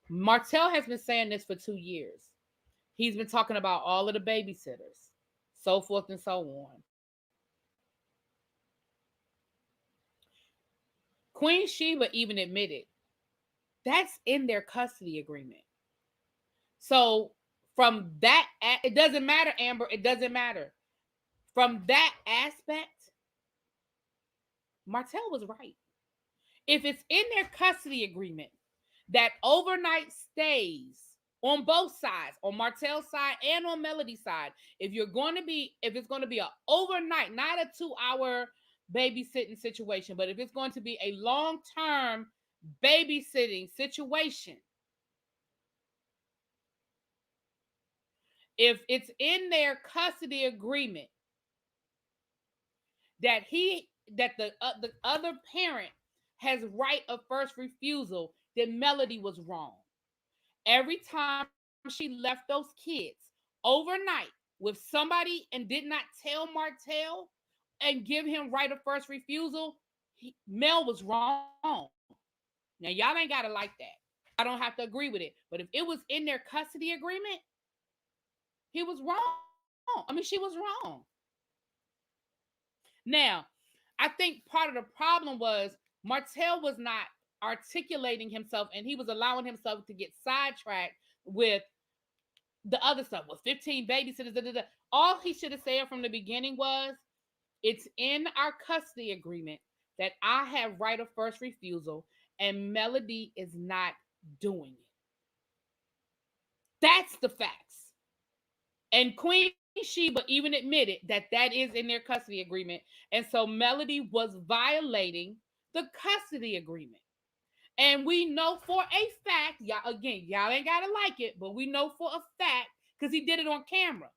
Martel has been saying this for 2 years. He's been talking about all of the babysitters, so forth and so on. Queen Sheba even admitted that's in their custody agreement. So from that, it doesn't matter, Amber. It doesn't matter. From that aspect, Martel was right. If it's in their custody agreement that overnight stays on both sides, on Martel's side and on Melody's side, if it's going to be a overnight, not a 2-hour babysitting situation, but if it's going to be a long-term babysitting situation, if it's in their custody agreement that the other parent has right of first refusal, then Melody was wrong. Every time she left those kids overnight with somebody and did not tell Martel and give him right of first refusal, Mel was wrong. Now y'all ain't gotta like that. Y'all don't have to agree with it. But if it was in their custody agreement, he was wrong. I mean, she was wrong. Now, I think part of the problem was Martel was not articulating himself and he was allowing himself to get sidetracked with the other stuff, with 15 babysitters. Da, da, da. All he should have said from the beginning was, it's in our custody agreement that I have right of first refusal and Melody is not doing it. That's the facts. And Queen Sheba even admitted that that is in their custody agreement. And so Melody was violating the custody agreement. And we know for a fact, y'all ain't gotta like it, but we know for a fact, because he did it on camera,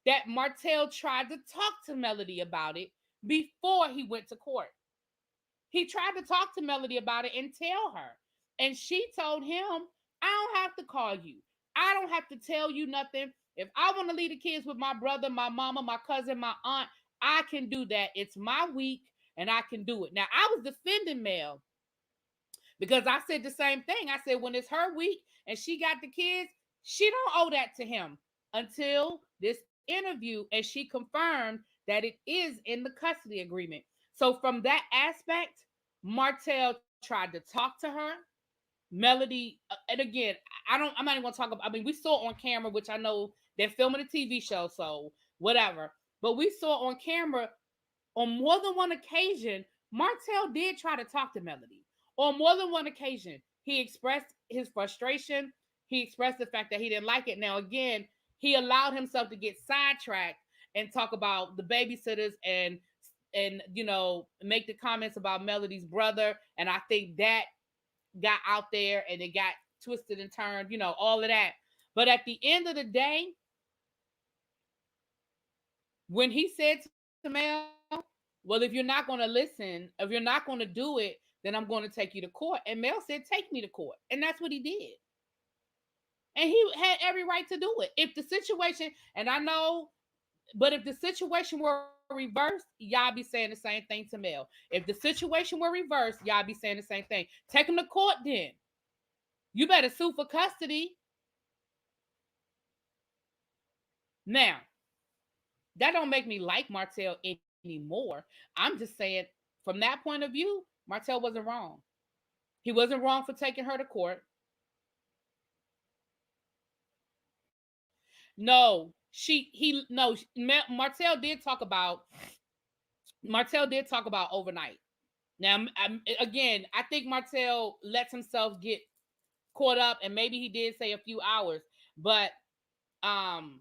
that Martel tried to talk to Melody about it before he went to court. He tried to talk to Melody about it and tell her. And she told him, I don't have to call you. I don't have to tell you nothing. If I want to leave the kids with my brother, my mama, my cousin, my aunt, I can do that. It's my week and I can do it. Now, I was defending Mel because I said the same thing. I said, when it's her week and she got the kids, she don't owe that to him until this interview, and she confirmed that it is in the custody agreement. So from that aspect, Martel tried to talk to her. Melody, and again, I'm not even gonna talk about. I mean, we saw it on camera, which I know they're filming a TV show, so whatever. But we saw on camera on more than one occasion, Martel did try to talk to Melody. On more than one occasion, he expressed his frustration. He expressed the fact that he didn't like it. Now, again, he allowed himself to get sidetracked and talk about the babysitters and make the comments about Melody's brother. And I think that got out there and it got twisted and turned, all of that. But at the end of the day, when he said to Mel, well, if you're not going to listen, if you're not going to do it, then I'm going to take you to court. And Mel said, take me to court. And that's what he did. And he had every right to do it. If the situation, and I know, but if the situation were reversed, y'all be saying the same thing to Mel. If the situation were reversed, y'all be saying the same thing. Take him to court then. You better sue for custody. Now, that don't make me like Martel anymore. I'm just saying, from that point of view, Martel wasn't wrong. He wasn't wrong for taking her to court. No, Martel did talk about overnight. Now, again, I think Martel lets himself get caught up, and maybe he did say a few hours, but um,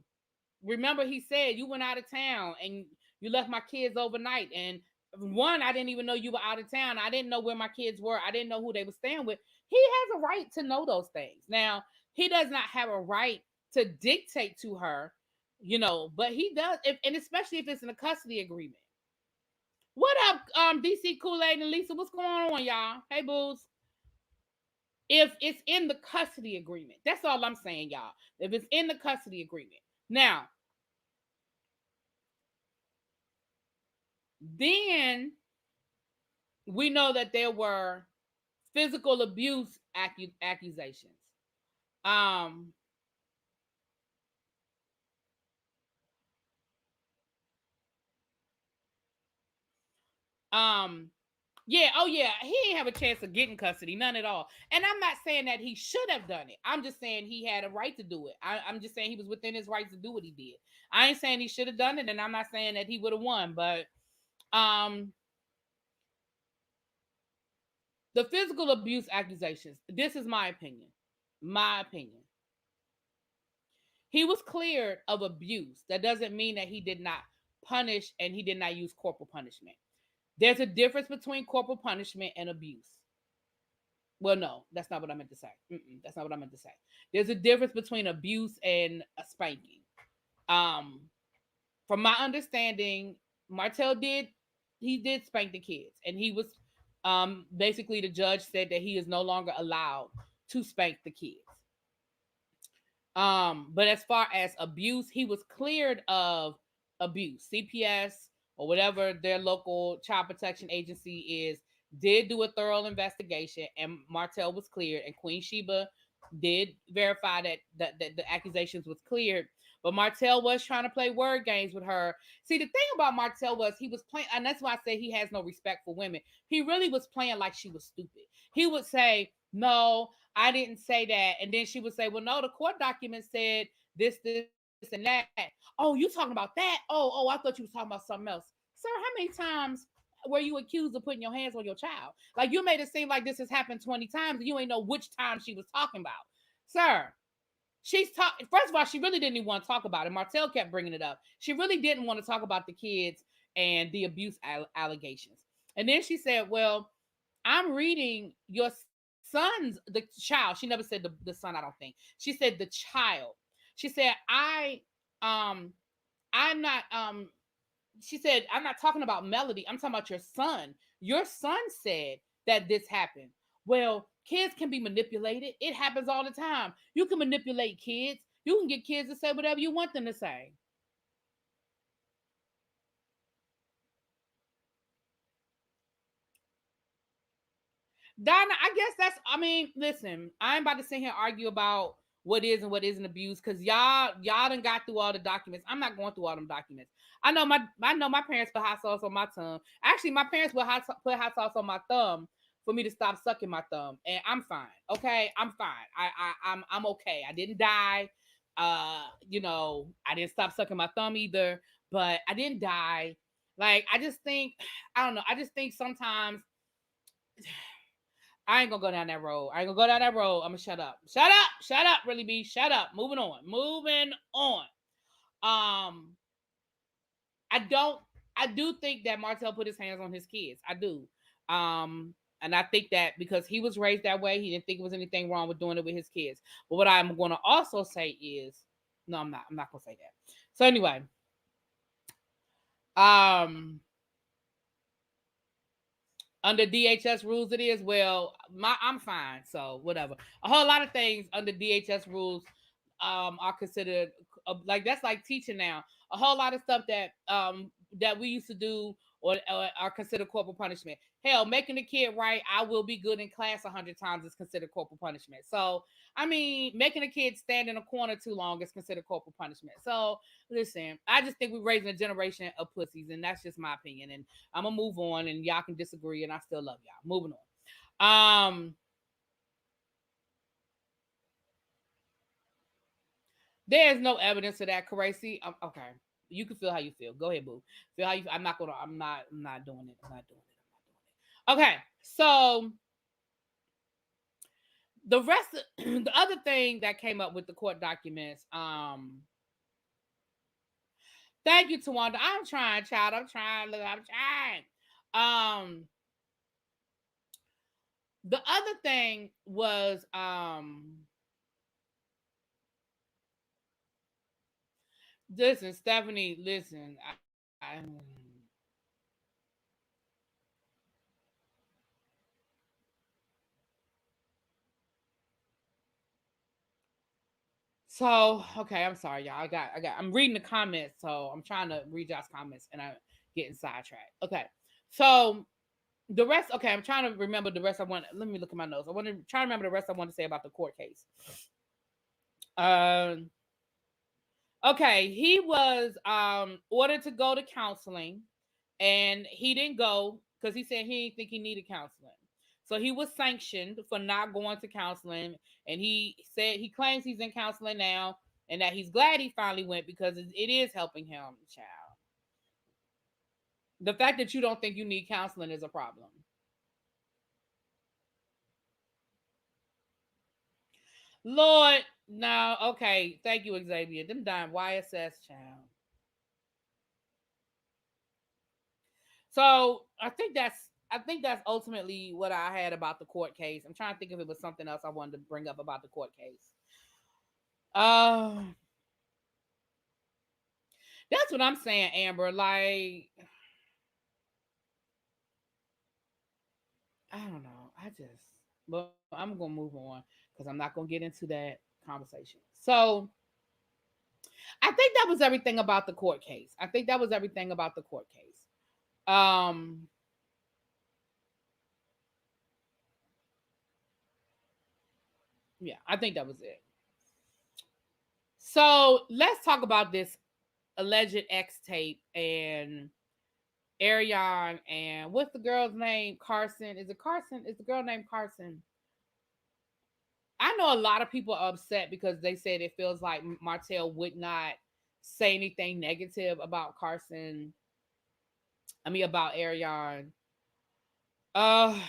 remember he said you went out of town and you left my kids overnight, and one, I didn't even know you were out of town. I didn't know where my kids were. I didn't know who they were staying with. He has a right to know those things. Now, he does not have a right to dictate to her, but he does, and especially if it's in a custody agreement. What up, DC Kool-Aid and Lisa? What's going on, y'all? Hey, booze. If it's in the custody agreement, that's all I'm saying, y'all. If it's in the custody agreement. Now, then we know that there were physical abuse accusations. Um, um, yeah, oh yeah, he didn't have a chance of getting custody, none at all. And I'm not saying that he should have done it. I'm just saying he had a right to do it. I'm just saying he was within his rights to do what he did. I ain't saying he should have done it, and I'm not saying that he would have won, but um, The physical abuse accusations. This is my opinion. My opinion. He was cleared of abuse. That doesn't mean that he did not punish and he did not use corporal punishment. There's a difference between corporal punishment and abuse. Well, no, that's not what I meant to say. That's not what I meant to say. There's a difference between abuse and a spanking. Um, from my understanding, Martel did spank the kids, and he was basically the judge said that he is no longer allowed to spank the kids. But as far as abuse, he was cleared of abuse. CPS or whatever their local child protection agency is did do a thorough investigation, and Martel was cleared, and Queen Sheba did verify that the accusations was cleared. But Martel was trying to play word games with her. See, the thing about Martel was he was playing, and that's why I say he has no respect for women. He really was playing like she was stupid. He would say, "No, I didn't say that," and then she would say, "Well, no, the court document said this, and that." "Oh, you talking about that? Oh, I thought you was talking about something else." Sir, how many times were you accused of putting your hands on your child? Like, you made it seem like this has happened 20 times and you ain't know which time she was talking about. Sir, she's talking. First of all, she really didn't even want to talk about it. Martel kept bringing it up. She really didn't want to talk about the kids and the abuse allegations. And then she said, "Well, I'm reading your son's, the child." She never said the son, I don't think. She said the child. She said, um I'm not she said, "I'm not talking about Melody. I'm talking about your son. Your son said that this happened." Well, kids can be manipulated. It happens all the time. You can manipulate kids. You can get kids to say whatever you want them to say. Donna, I guess I mean, listen, I ain't about to sit here and argue about what is and what isn't abuse, because y'all done got through all the documents. I'm not going through all them documents. I know my parents put hot sauce on my tongue. Actually, my parents put hot sauce on my thumb for me to stop sucking my thumb, and I'm fine. Okay, I'm fine. I'm okay. I didn't die. I didn't stop sucking my thumb either, but I didn't die. Like, I just think, I don't know. I just think sometimes I ain't gonna go down that road. I ain't gonna go down that road. I'm gonna shut up. Shut up. Shut up, really be. Shut up. Moving on. Moving on. Um, I don't I do think that Martel put his hands on his kids. I do. And I think that because he was raised that way, he didn't think there was anything wrong with doing it with his kids. But what I'm gonna also say is, no, I'm not. I'm not gonna say that. So anyway, um under DHS rules, it is, well, I'm fine, so whatever. A whole lot of things under DHS rules are considered, like, that's like teaching now. A whole lot of stuff that we used to do, or are considered corporal punishment. Hell, making a kid write "I will be good in class" 100 times is considered corporal punishment. So I mean, making a kid stand in a corner too long is considered corporal punishment. So listen, I just think we're raising a generation of pussies, and that's just my opinion. And I'm gonna move on, and y'all can disagree, and I still love y'all. Moving on. There's no evidence of that, Crazy. Okay, you can feel how you feel. Go ahead, boo. Feel how you. I'm not gonna. I'm not doing it. I'm not doing it. I'm not doing it. Okay, so the rest of the other thing that came up with the court documents. Thank you, Tawanda. I'm trying, child. I'm trying. Look, I'm trying. Um, the other thing was listen, Stephanie. Listen, so okay. I'm sorry, y'all. I'm reading the comments, so I'm trying to read y'all's comments, and I'm getting sidetracked. Okay, so the rest. Okay, I'm trying to remember the rest. I want. Let me look at my notes. I want to try to remember the rest I want to say about the court case. Um. Okay, he was ordered to go to counseling, and he didn't go because he said he didn't think he needed counseling. So he was sanctioned for not going to counseling, and he said he claims he's in counseling now, and that he's glad he finally went because it is helping him, child. The fact that you don't think you need counseling is a problem. Lord, no, okay. Thank you, Xavier. Them dying YSS child. So I think that's ultimately what I had about the court case. I'm trying to think if it was something else I wanted to bring up about the court case. Uh that's what I'm saying, Amber. Like, I don't know. But I'm gonna move on because I'm not gonna get into that conversation. So I think that was everything about the court case. I think that was everything about the court case. Um, yeah, I think that was it. So let's talk about this alleged X tape and Arion and what's the girl's name? Carson. Is it Carson? Is the girl named Carson? I know a lot of people are upset because they said it feels like Martel would not say anything negative about Carson. I mean about Arion. Uh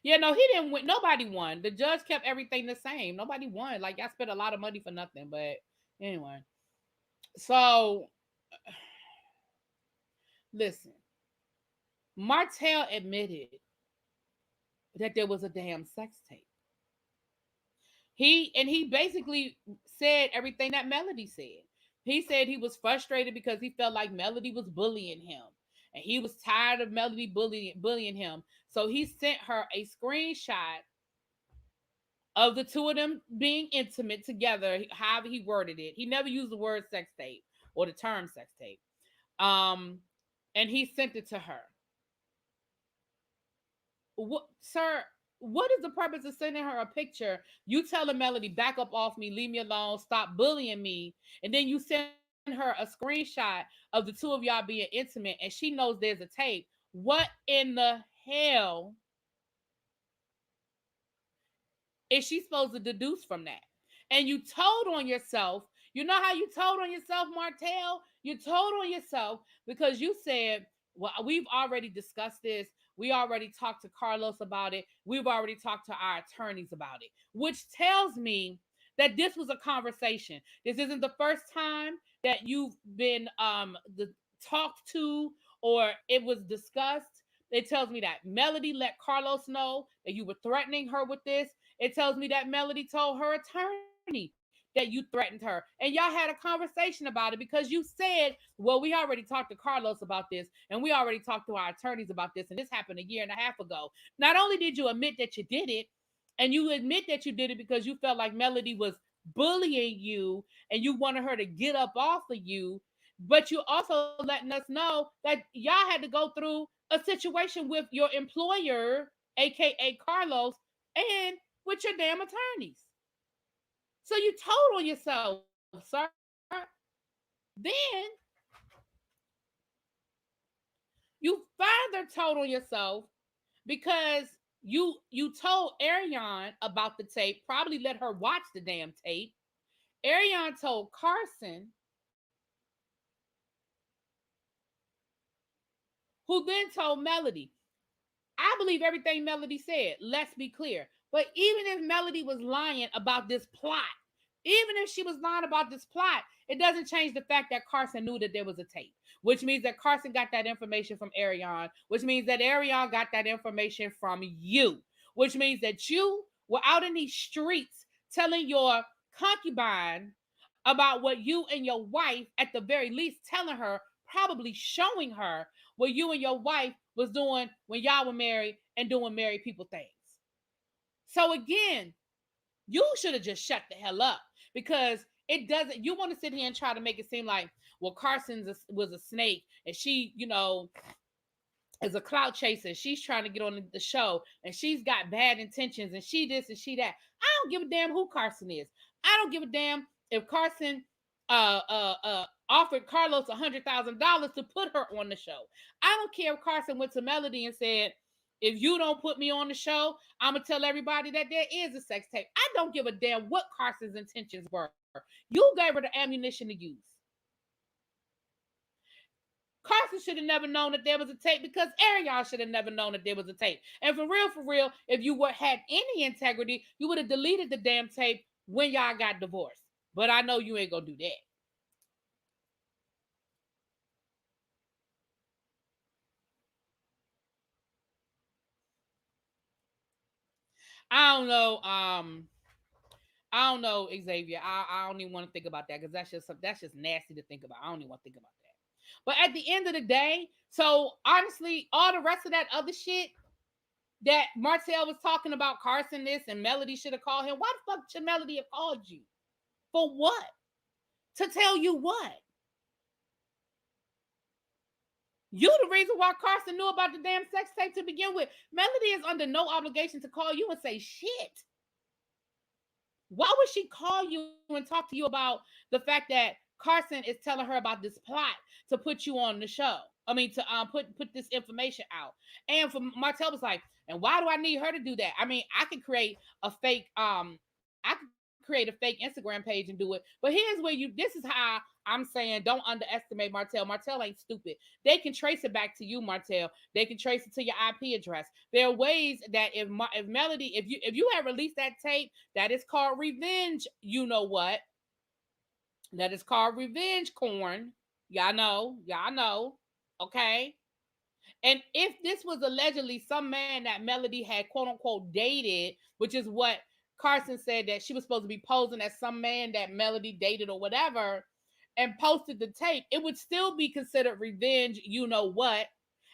yeah, no, he didn't win. Nobody won. The judge kept everything the same. Nobody won. Like, I spent a lot of money for nothing. But anyway. So listen, Martel admitted that there was a damn sex tape. He basically said everything that Melody said. He said he was frustrated because he felt like Melody was bullying him. And he was tired of Melody bullying him. So he sent her a screenshot of the two of them being intimate together, however he worded it. He never used the word sex tape or the term sex tape. Um, and he sent it to her. What, sir? What is the purpose of sending her a picture? You telling Melody, back up off me, leave me alone, stop bullying me, and then you send her a screenshot of the two of y'all being intimate, and she knows there's a tape. What in the hell is she supposed to deduce from that? And you told on yourself. You know how you told on yourself, Martel? You told on yourself because you said, well, we've already discussed this. We already talked to Carlos about it. We've already talked to our attorneys about it, which tells me that this was a conversation. This isn't the first time that you've been talked to or it was discussed. It tells me that Melody let Carlos know that you were threatening her with this. It tells me that Melody told her attorney that you threatened her. And y'all had a conversation about it because you said, well, we already talked to Carlos about this and we already talked to our attorneys about this. And this happened a year and a half ago. Not only did you admit that you did it, and you admit that you did it because you felt like Melody was bullying you and you wanted her to get up off of you, but you also letting us know that y'all had to go through a situation with your employer, aka Carlos, and with your damn attorneys. So you told on yourself, sir. Then you further told on yourself because you told Ariane about the tape, probably let her watch the damn tape. Ariane told Carson, who then told Melody. I believe everything Melody said. Let's be clear. But even if Melody was lying about this plot, even if she was lying about this plot, it doesn't change the fact that Carson knew that there was a tape, which means that Carson got that information from Ariane, which means that Ariane got that information from you, which means that you were out in these streets telling your concubine about what you and your wife, at the very least, telling her, probably showing her what you and your wife was doing when y'all were married and doing married people things. So again, you should have just shut the hell up because it doesn't. You want to sit here and try to make it seem like, well, was a snake and she, is a clout chaser. She's trying to get on the show and she's got bad intentions and she this and she that. I don't give a damn who Carson is. I don't give a damn if Carson offered Carlos $100,000 to put her on the show. I don't care if Carson went to Melody and said, if you don't put me on the show, I'm gonna tell everybody that there is a sex tape. I don't give a damn what Carson's intentions were. You gave her the ammunition to use. Carson should have never known that there was a tape because Ariana should have never known that there was a tape. And for real, if you had any integrity, you would have deleted the damn tape when y'all got divorced. But I know you ain't gonna do that. I don't know. I don't know, Xavier. I don't even want to think about that because that's just nasty to think about. I don't even want to think about that. But at the end of the day, so honestly, all the rest of that other shit that Martel was talking about, Carson this and Melody should have called him. Why the fuck should Melody have called you? For what? To tell you what? You the reason why Carson knew about the damn sex tape to begin with. Melody is under no obligation to call you and say shit. Why would she call you and talk to you about the fact that Carson is telling her about this plot to put you on the show? I mean, to put this information out. And for Martel was like, and why do I need her to do that? I mean, I could create a fake I could create a fake Instagram page and do it. But here's where this is how I'm saying don't underestimate Martel. Martel ain't stupid. They can trace it back to you, Martel. They can trace it to your IP address. There are ways that if Melody, if you had released that tape, that is called revenge. You know what? That is called revenge corn. Y'all know. Okay. And if this was allegedly some man that Melody had quote unquote dated, which is what Carson said that she was supposed to be posing as some man that Melody dated or whatever, and posted the tape, it would still be considered revenge, you know what?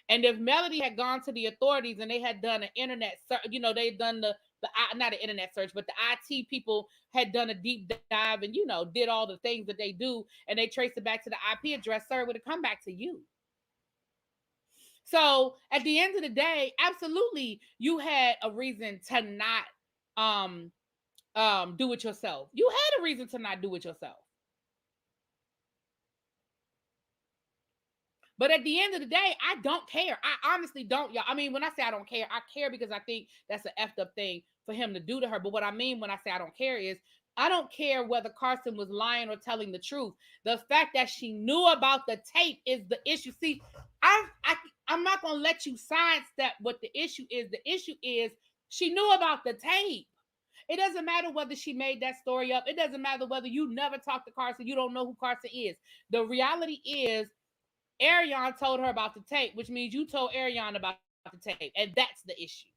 And if Melody had gone to the authorities and they had done an internet, they had done the not an internet search, but the IT people had done a deep dive and did all the things that they do, and they traced it back to the IP address, sir, it would have come back to you. So at the end of the day, absolutely, you had a reason to not do it yourself. You had a reason to not do it yourself. But at the end of the day, I don't care. I honestly don't, y'all. I mean, when I say I don't care, I care because I think that's an effed up thing for him to do to her. But what I mean when I say I don't care is I don't care whether Carson was lying or telling the truth. The fact that she knew about the tape is the issue. See, I'm not gonna let you sidestep what the issue is. The issue is she knew about the tape. It doesn't matter whether she made that story up. It doesn't matter whether you never talked to Carson. You don't know who Carson is. The reality is Ariane told her about the tape, which means you told Ariane about the tape, and that's the issue.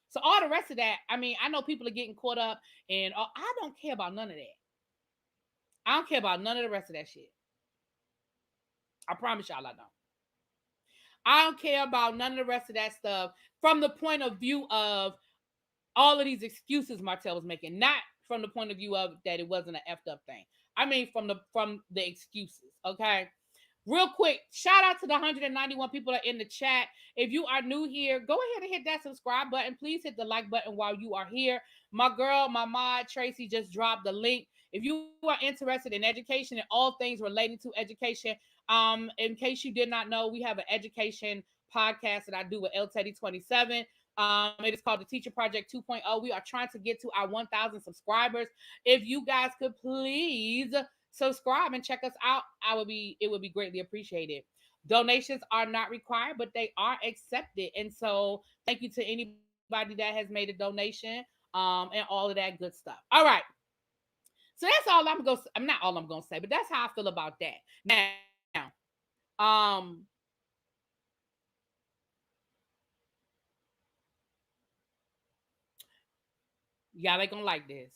So all the rest of that, I mean, I know people are getting caught up, and I don't care about none of that. I don't care about none of the rest of that shit. I promise y'all I don't. I don't care about none of the rest of that stuff from the point of view of all of these excuses Martel was making, not from the point of view of that it wasn't an effed up thing. I mean, from the excuses, okay? Real quick, shout out to the 191 people that are in the chat. If you are new here, go ahead and hit that subscribe button. Please hit the like button while you are here. My girl, my mod, Tracy, just dropped the link. If you are interested in education and all things relating to education, in case you did not know, we have an education podcast that I do with El Teddy 27. It is called the Teacher Project 2.0. We are trying to get to our 1,000 subscribers. If you guys could please subscribe and check us out, it would be greatly appreciated. Donations are not required, but they are accepted. And so thank you to anybody that has made a donation and all of that good stuff. All right. So that's all I'm not all I'm gonna say, but that's how I feel about that. Now, y'all ain't gonna like this.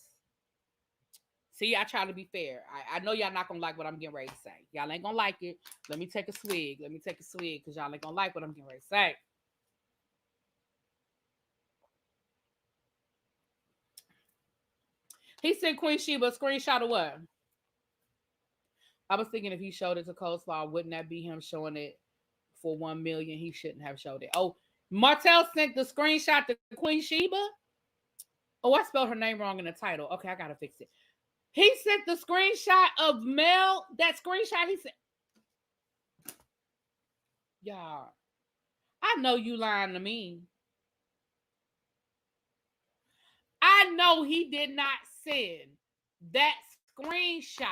See, I try to be fair. I know y'all not gonna like what I'm getting ready to say. Y'all ain't gonna like it. Let me take a swig. Because y'all ain't gonna like what I'm getting ready to say. He sent Queen Sheba a screenshot of what? I was thinking if he showed it to Coleslaw, wouldn't that be him showing it for 1 million? He shouldn't have showed it. Oh, Martel sent the screenshot to Queen Sheba. Oh, I spelled her name wrong in the title. Okay, I gotta fix it. He sent the screenshot of Mel. That screenshot he sent. Y'all, I know you lying to me. I know he did not send that screenshot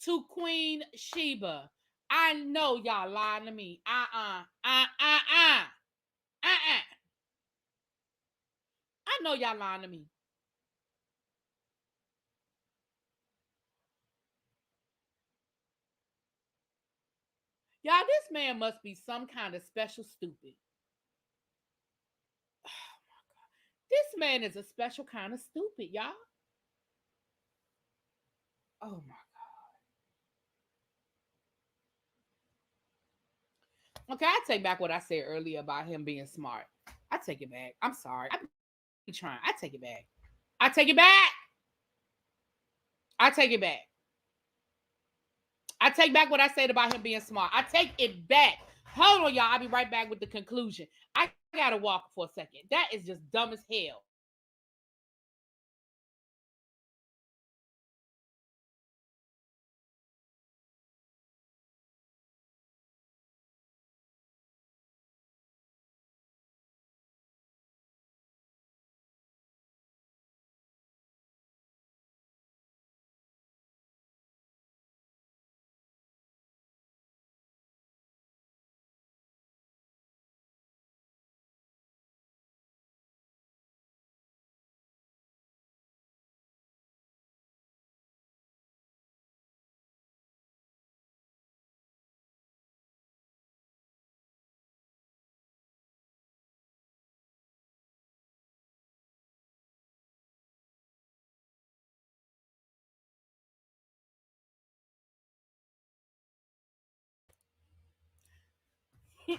to Queen Sheba. I know y'all lying to me. Uh. I know y'all lying to me. Y'all, this man must be some kind of special stupid. This man is a special kind of stupid, y'all. Oh my. Okay, I take back what I said earlier about him being smart. I take it back. I'm sorry. I be trying. I take it back. I take it back. I take it back. I take back what I said about him being smart. I take it back. Hold on, y'all. I'll be right back with the conclusion. I gotta walk for a second. That is just dumb as hell.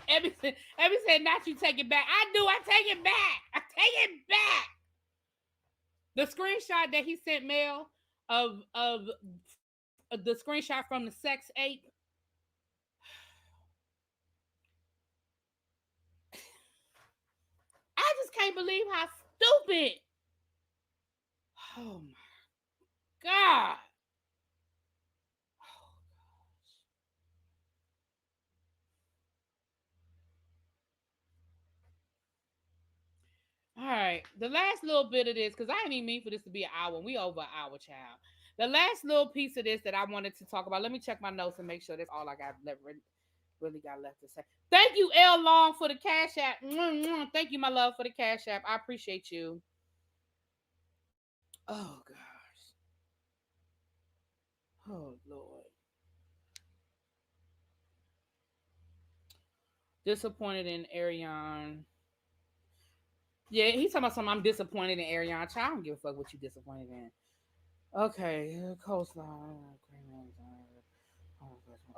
Every said, not you take it back. I do. I take it back. I take it back. The screenshot that he sent Mel of the screenshot from the sex ape. I just can't believe how stupid. Oh my god. All right, the last little bit of this, because I didn't even mean for this to be an hour. We over an hour, child. The last little piece of this that I wanted to talk about. Let me check my notes and make sure that's all I got left. Really got left to say. Thank you, L Long, for the cash app. Thank you, my love, for the cash app. I appreciate you. Oh gosh. Oh Lord. Disappointed in Ariane. Yeah, he's talking about something. I'm disappointed in Ariane. Child, I don't give a fuck what you disappointed in. Okay, coastline.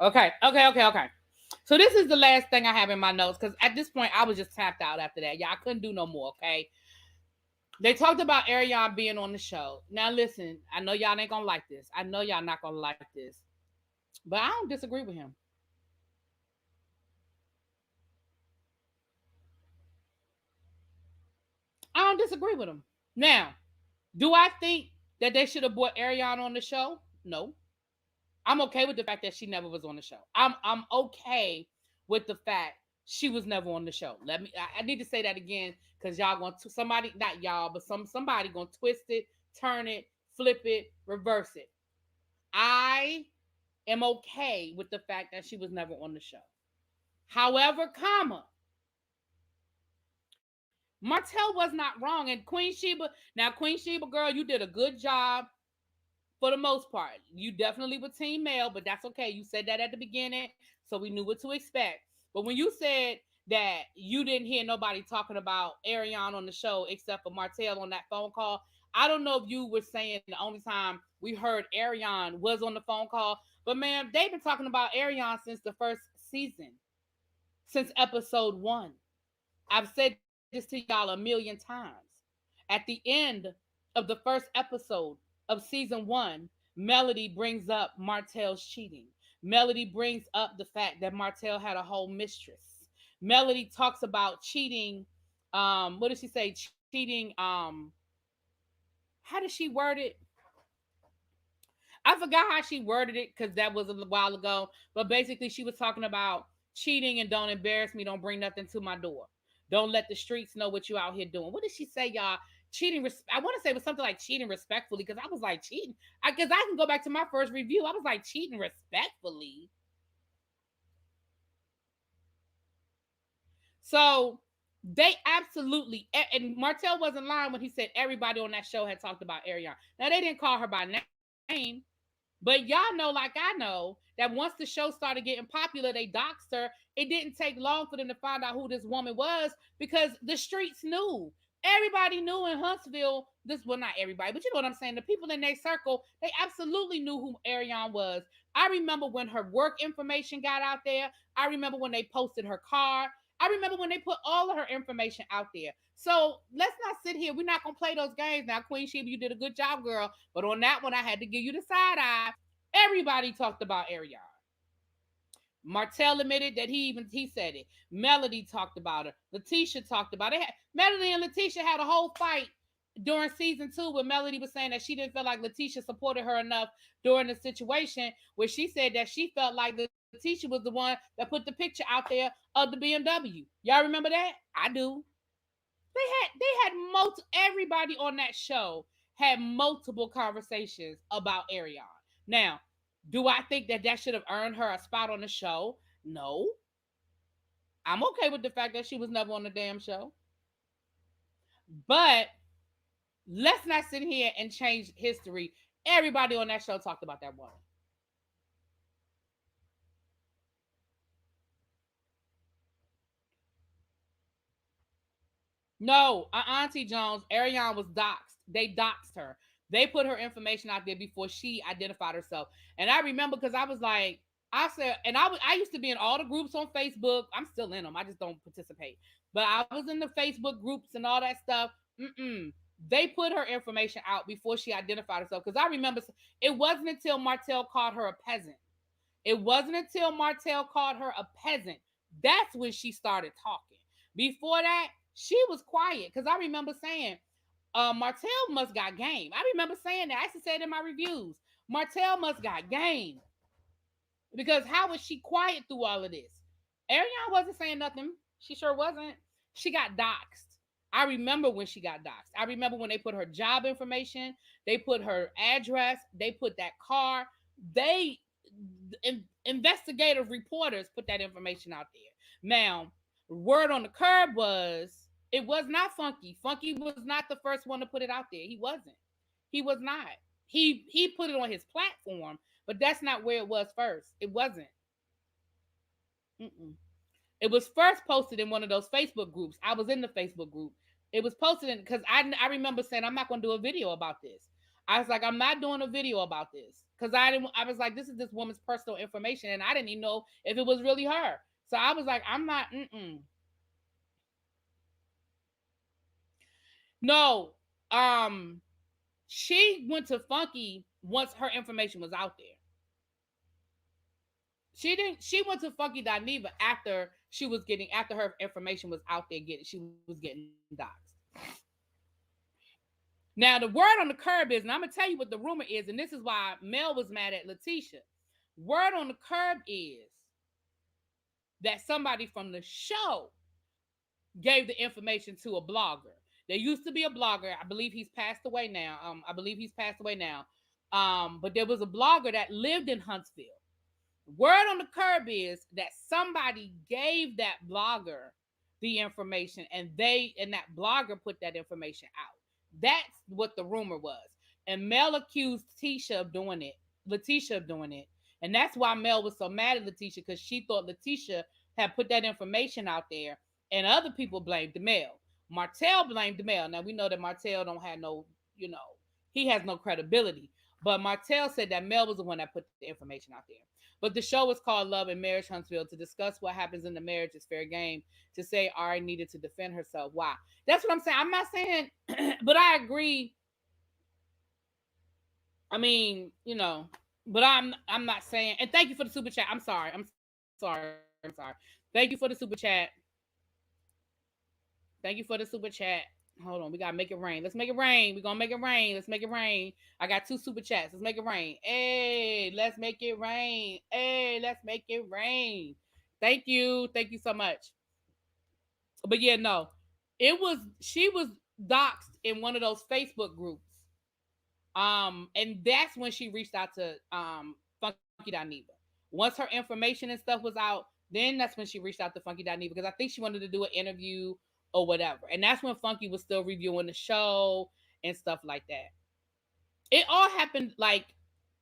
Okay. So this is the last thing I have in my notes because at this point I was just tapped out after that. Yeah, I couldn't do no more. Okay. They talked about Ariane being on the show. Now listen, I know y'all ain't gonna like this. I know y'all not gonna like this, but I don't disagree with him. I don't disagree with him. Now, do I think that they should have brought Ariane on the show? No. I'm okay with the fact that she never was on the show. I'm okay with the fact she was never on the show. I need to say that again because y'all going to somebody, not y'all, but somebody gonna twist it, turn it, flip it, reverse it. I am okay with the fact that she was never on the show. However, Martel was not wrong. And Queen Sheba, now Queen Sheba girl, you did a good job for the most part. You definitely were team male, but that's okay. You said that at the beginning, so we knew what to expect. But when you said that you didn't hear nobody talking about Ariane on the show except for Martel on that phone call, I don't know if you were saying the only time we heard Ariane was on the phone call, but man, they've been talking about Ariane since the first season, since episode 1. I've said this to y'all a million times. At the end of the first episode of season 1, Melody brings up Martel's cheating. Melody brings up the fact that Martel had a whole mistress. Melody talks about cheating. What does she say? Cheating. How does she word it? I forgot how she worded it because that was a while ago. But basically, she was talking about cheating and don't embarrass me. Don't bring nothing to my door. Don't let the streets know what you out here doing. What did she say, y'all? Cheating. I want to say it was something like cheating respectfully because I was like cheating. I guess I can go back to my first review. I was like cheating respectfully. So they absolutely, and Martel wasn't lying when he said everybody on that show had talked about Ariana. Now they didn't call her by name, but y'all know, like I know, that once the show started getting popular, they doxed her. It didn't take long for them to find out who this woman was because the streets knew. Everybody knew in Huntsville. This, well, not everybody, but you know what I'm saying. The people in their circle, they absolutely knew who Ariane was. I remember when her work information got out there. I remember when they posted her car. I remember when they put all of her information out there. So let's not sit here. We're not gonna play those games now. Queen Sheba, you did a good job, girl. But on that one, I had to give you the side eye. Everybody talked about Ariane. Martel admitted that he said it. Melody talked about her. Letitia talked about it. Melody and Letitia had a whole fight during season 2 where Melody was saying that she didn't feel like Letitia supported her enough during the situation where she said that she felt like Letitia was the one that put the picture out there of the BMW. Y'all remember that? I do. They had everybody on that show had multiple conversations about Ariane. Now, do I think that that should have earned her a spot on the show? No. I'm okay with the fact that she was never on the damn show. But let's not sit here and change history. Everybody on that show talked about that woman. No, Auntie Jones, Ariane was doxxed. They doxed her. They put her information out there before she identified herself. And I remember because I was like, I said, and I used to be in all the groups on Facebook. I'm still in them. I just don't participate. But I was in the Facebook groups and all that stuff. Mm-mm. They put her information out before she identified herself. Because I remember it wasn't until Martel called her a peasant. It wasn't until Martel called her a peasant. That's when she started talking. Before that, she was quiet. Because I remember saying, Martel must got game. I remember saying that. I used to say it in my reviews. Martel must got game. Because how was she quiet through all of this? Ariane wasn't saying nothing. She sure wasn't. She got doxxed. I remember when she got doxxed. I remember when they put her job information, they put her address, they put that car. They investigative reporters put that information out there. Now, word on the curb was it was not Funky. Funky was not the first one to put it out there. He wasn't. He was not. He put it on his platform, but that's not where it was first. It wasn't. Mm-mm. It was first posted in one of those Facebook groups. I was in the Facebook group. It was posted in because I remember saying I'm not going to do a video about this. I was like I'm not doing a video about this because I was like this is this woman's personal information and I didn't even know if it was really her. So I was like I'm not. Mm-mm. No. Um. She went to Funky once her information was out there. She didn't. She went to Funky Dineva after she was getting after her information was out there. Getting she was getting doxxed. Now the word on the curb is, and I'm gonna tell you what the rumor is, and this is why Mel was mad at Letitia. Word on the curb is that somebody from the show gave the information to a blogger. There used to be a blogger. I believe he's passed away now. I believe he's passed away now. But there was a blogger that lived in Huntsville. Word on the curb is that somebody gave that blogger the information and that blogger put that information out. That's what the rumor was. And Mel accused Tisha of doing it, Letitia of doing it. And that's why Mel was so mad at Letitia because she thought Letitia had put that information out there and other people blamed the Mel. Martel blamed the Mel. Now we know that Martel don't have no, he has no credibility. But Martel said that Mel was the one that put the information out there. But the show was called Love and Marriage Huntsville to discuss what happens in the marriage is fair game. To say Ari needed to defend herself. Why? That's what I'm saying. I'm not saying, but I agree. I mean, but I'm not saying. And thank you for the super chat. I'm sorry. I'm sorry. Thank you for the super chat. Thank you for the super chat. Hold on, we gotta make it rain. Let's make it rain. We're gonna make it rain. Let's make it rain. I got 2 super chats. Let's make it rain. Hey, let's make it rain. Hey, let's make it rain. Thank you. Thank you so much. But yeah, no. She was doxxed in one of those Facebook groups. And that's when she reached out to Funky Dineva. Once her information and stuff was out, Then that's when she reached out to Funky Dineva because I think she wanted to do an interview or whatever. And that's when Funky was still reviewing the show and stuff like that. It all happened like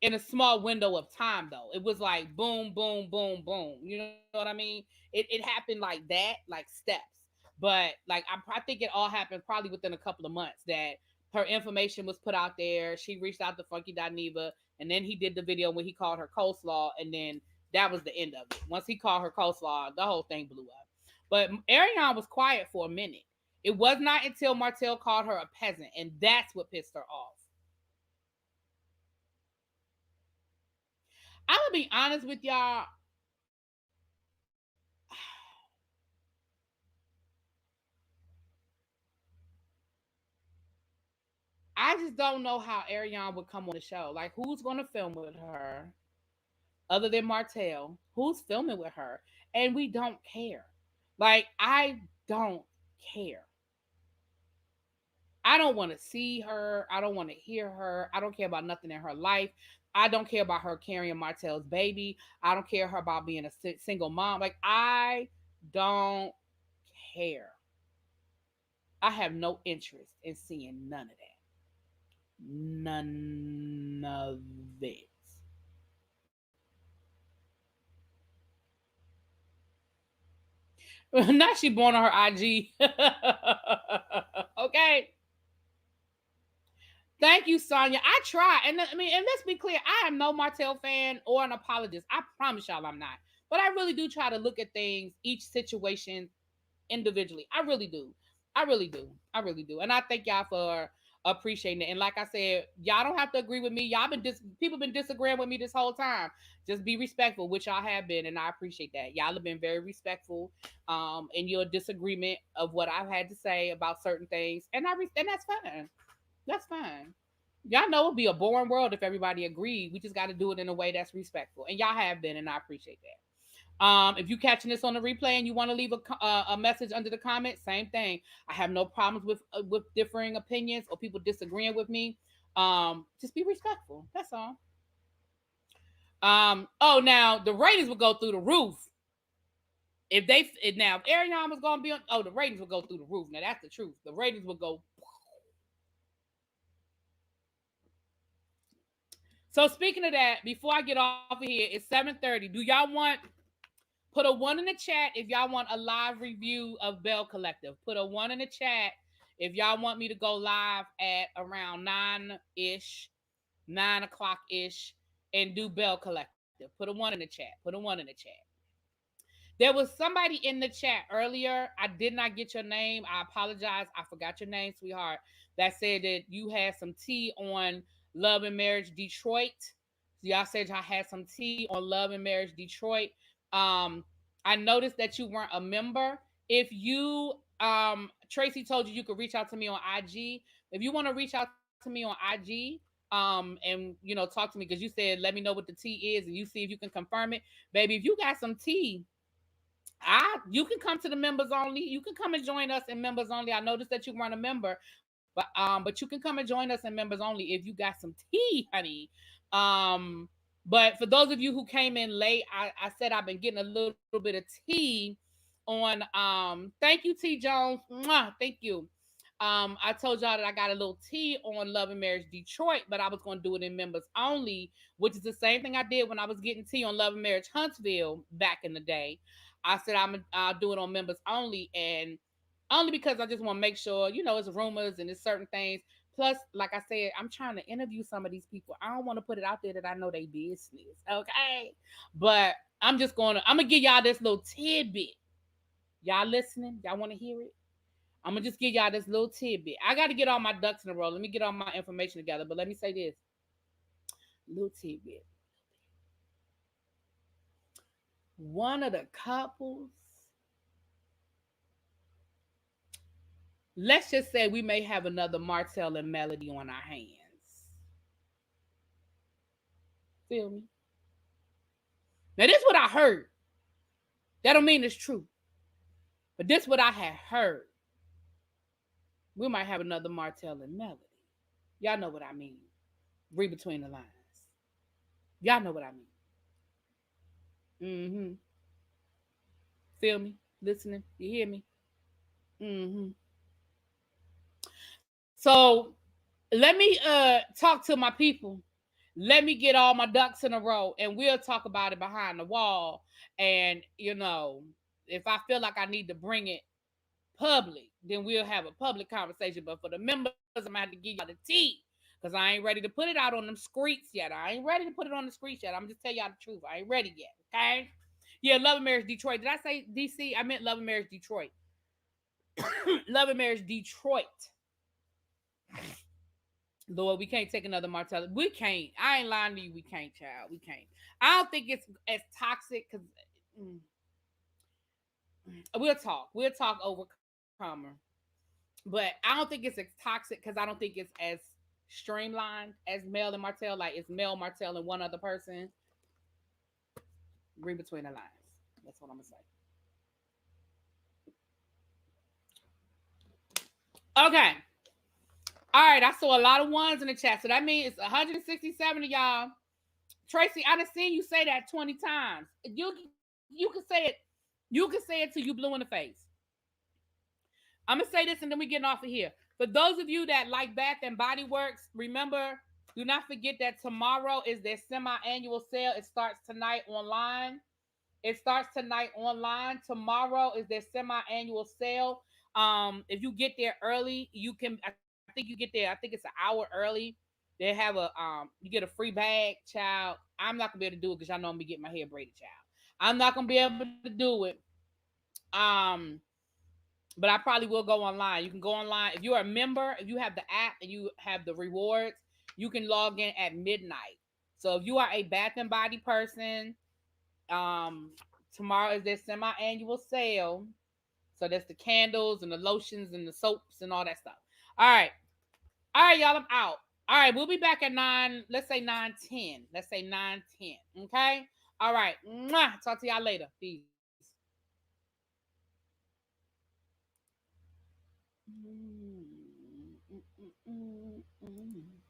in a small window of time though. It was like boom, boom, boom, boom. You know what I mean? It happened like that, like steps. But like I think it all happened probably within a couple of months that her information was put out there. She reached out to Funky Dineva, and then he did the video when he called her coleslaw, and then that was the end of it. Once he called her coleslaw, the whole thing blew up. But Ariane was quiet for a minute. It was not until Martel called her a peasant, and that's what pissed her off. I'm gonna be honest with y'all. I just don't know how Ariane would come on the show. Like, who's gonna film with her other than Martel? Who's filming with her? And we don't care. Like, I don't care. I don't want to see her. I don't want to hear her. I don't care about nothing in her life. I don't care about her carrying Martel's baby. I don't care about being a single mom. Like, I don't care. I have no interest in seeing none of that. None of it. Now she born on her IG. Okay. Thank you, Sonya. I try, and I mean, and let's be clear, I am no Martell fan or an apologist. I promise y'all, I'm not. But I really do try to look at things, each situation individually. I really do. I really do. I really do. And I thank y'all for appreciating it. And like I said, y'all don't have to agree with me. Y'all people been disagreeing with me this whole time. Just be respectful, which y'all have been, and I appreciate that. Y'all have been very respectful in your disagreement of what I've had to say about certain things, and and that's fine. That's fine. Y'all know it'd be a boring world if everybody agreed. We just got to do it in a way that's respectful, and y'all have been, and I appreciate that. If you catching this on the replay and you want to leave a message under the comment, same thing. I have no problems with differing opinions or people disagreeing with me. Just be respectful. That's all. Oh, now the ratings will go through the roof if Ariana was gonna be on. Oh, the ratings will go through the roof. Now that's the truth. The ratings will go. So speaking of that, before I get off of here, it's 7:30. Do y'all want put a one in the chat if y'all want a live review of Bell Collective? Put a one in the chat if y'all want me to go live at around 9-ish, 9 o'clock-ish, and do Bell Collective. Put a one in the chat. Put a one in the chat. There was somebody in the chat earlier. I did not get your name. I apologize. I forgot your name, sweetheart. That said that you had some tea on Love and Marriage Detroit. So y'all said y'all had some tea on Love and Marriage Detroit. I noticed that you weren't a member. If you Tracy told you could reach out to me on IG. If you want to reach out to me on IG, and talk to me because you said let me know what the tea is and you see if you can confirm it, baby. If you got some tea, you can come to the members only. You can come and join us in members only. I noticed that you weren't a member, but you can come and join us in members only if you got some tea, honey. But for those of you who came in late, I said I've been getting a little bit of tea on thank you, T Jones. Mwah, thank you. I told y'all that I got a little tea on Love and Marriage Detroit, but I was going to do it in members only, which is the same thing I did when I was getting tea on Love and Marriage Huntsville back in the day. I said I'll do it on members only, and only because I just want to make sure, it's rumors and it's certain things. Plus, like I said, I'm trying to interview some of these people. I don't want to put it out there that I know they business, okay? But I'm gonna give y'all this little tidbit. Y'all listening? Y'all want to hear it? I'm gonna just give y'all this little tidbit. I got to get all my ducks in a row. Let me get all my information together. But let me say this little tidbit. One of the couples, let's just say we may have another Martel and Melody on our hands. Feel me? Now, this is what I heard. That don't mean it's true. But this is what I had heard. We might have another Martel and Melody. Y'all know what I mean. Read between the lines. Y'all know what I mean. Mm-hmm. Feel me? Listening? You hear me? Hmm. So let me talk to my people. Let me get all my ducks in a row, and we'll talk about it behind the wall. And if I feel like I need to bring it public, then we'll have a public conversation. But for the members, I'm gonna have to give y'all the tea. Because I ain't ready to put it out on them streets yet. I ain't ready to put it on the streets yet. I'm just tell y'all the truth. I ain't ready yet. Okay? Yeah, Love and Marriage Detroit. Did I say DC? I meant Love and Marriage Detroit. Love and Marriage Detroit. Lord, we can't take another Martel. We can't. I ain't lying to you. We can't, child. We can't. I don't think it's as toxic because we'll talk. We'll talk overcomer. But I don't think it's as toxic because I don't think it's as streamlined as Mel and Martel. Like it's Mel, Martel, and one other person. Read between the lines. That's what I'm gonna say. Okay. All right. I saw a lot of ones in the chat, so that means it's 167 of y'all. Tracy, I done seen you say that 20 times. You can say it. You can say it till you blue in the face. I'm gonna say this and then we getting off of here. For those of you that like Bath and Body Works, remember, do not forget that tomorrow is their semi-annual sale. It starts tonight online. It starts tonight online. Tomorrow is their semi-annual sale. If you get there early, you can. I think you get there. I think it's an hour early. They have you get a free bag, child. I'm not gonna be able to do it because y'all know I'm gonna get my hair braided, child. I'm not gonna be able to do it. Um, but I probably will go online. You can go online if you're a member. If you have the app and you have the rewards, you can log in at midnight. So if you are a Bath and Body person, um, tomorrow is their semi-annual sale. So that's the candles and the lotions and the soaps and all that stuff. All right, y'all. I'm out. All right, we'll be back at 9. Let's say 9:10. Let's say 9:10. Okay. All right. Mwah. Talk to y'all later. Peace. Mm, mm, mm, mm, mm.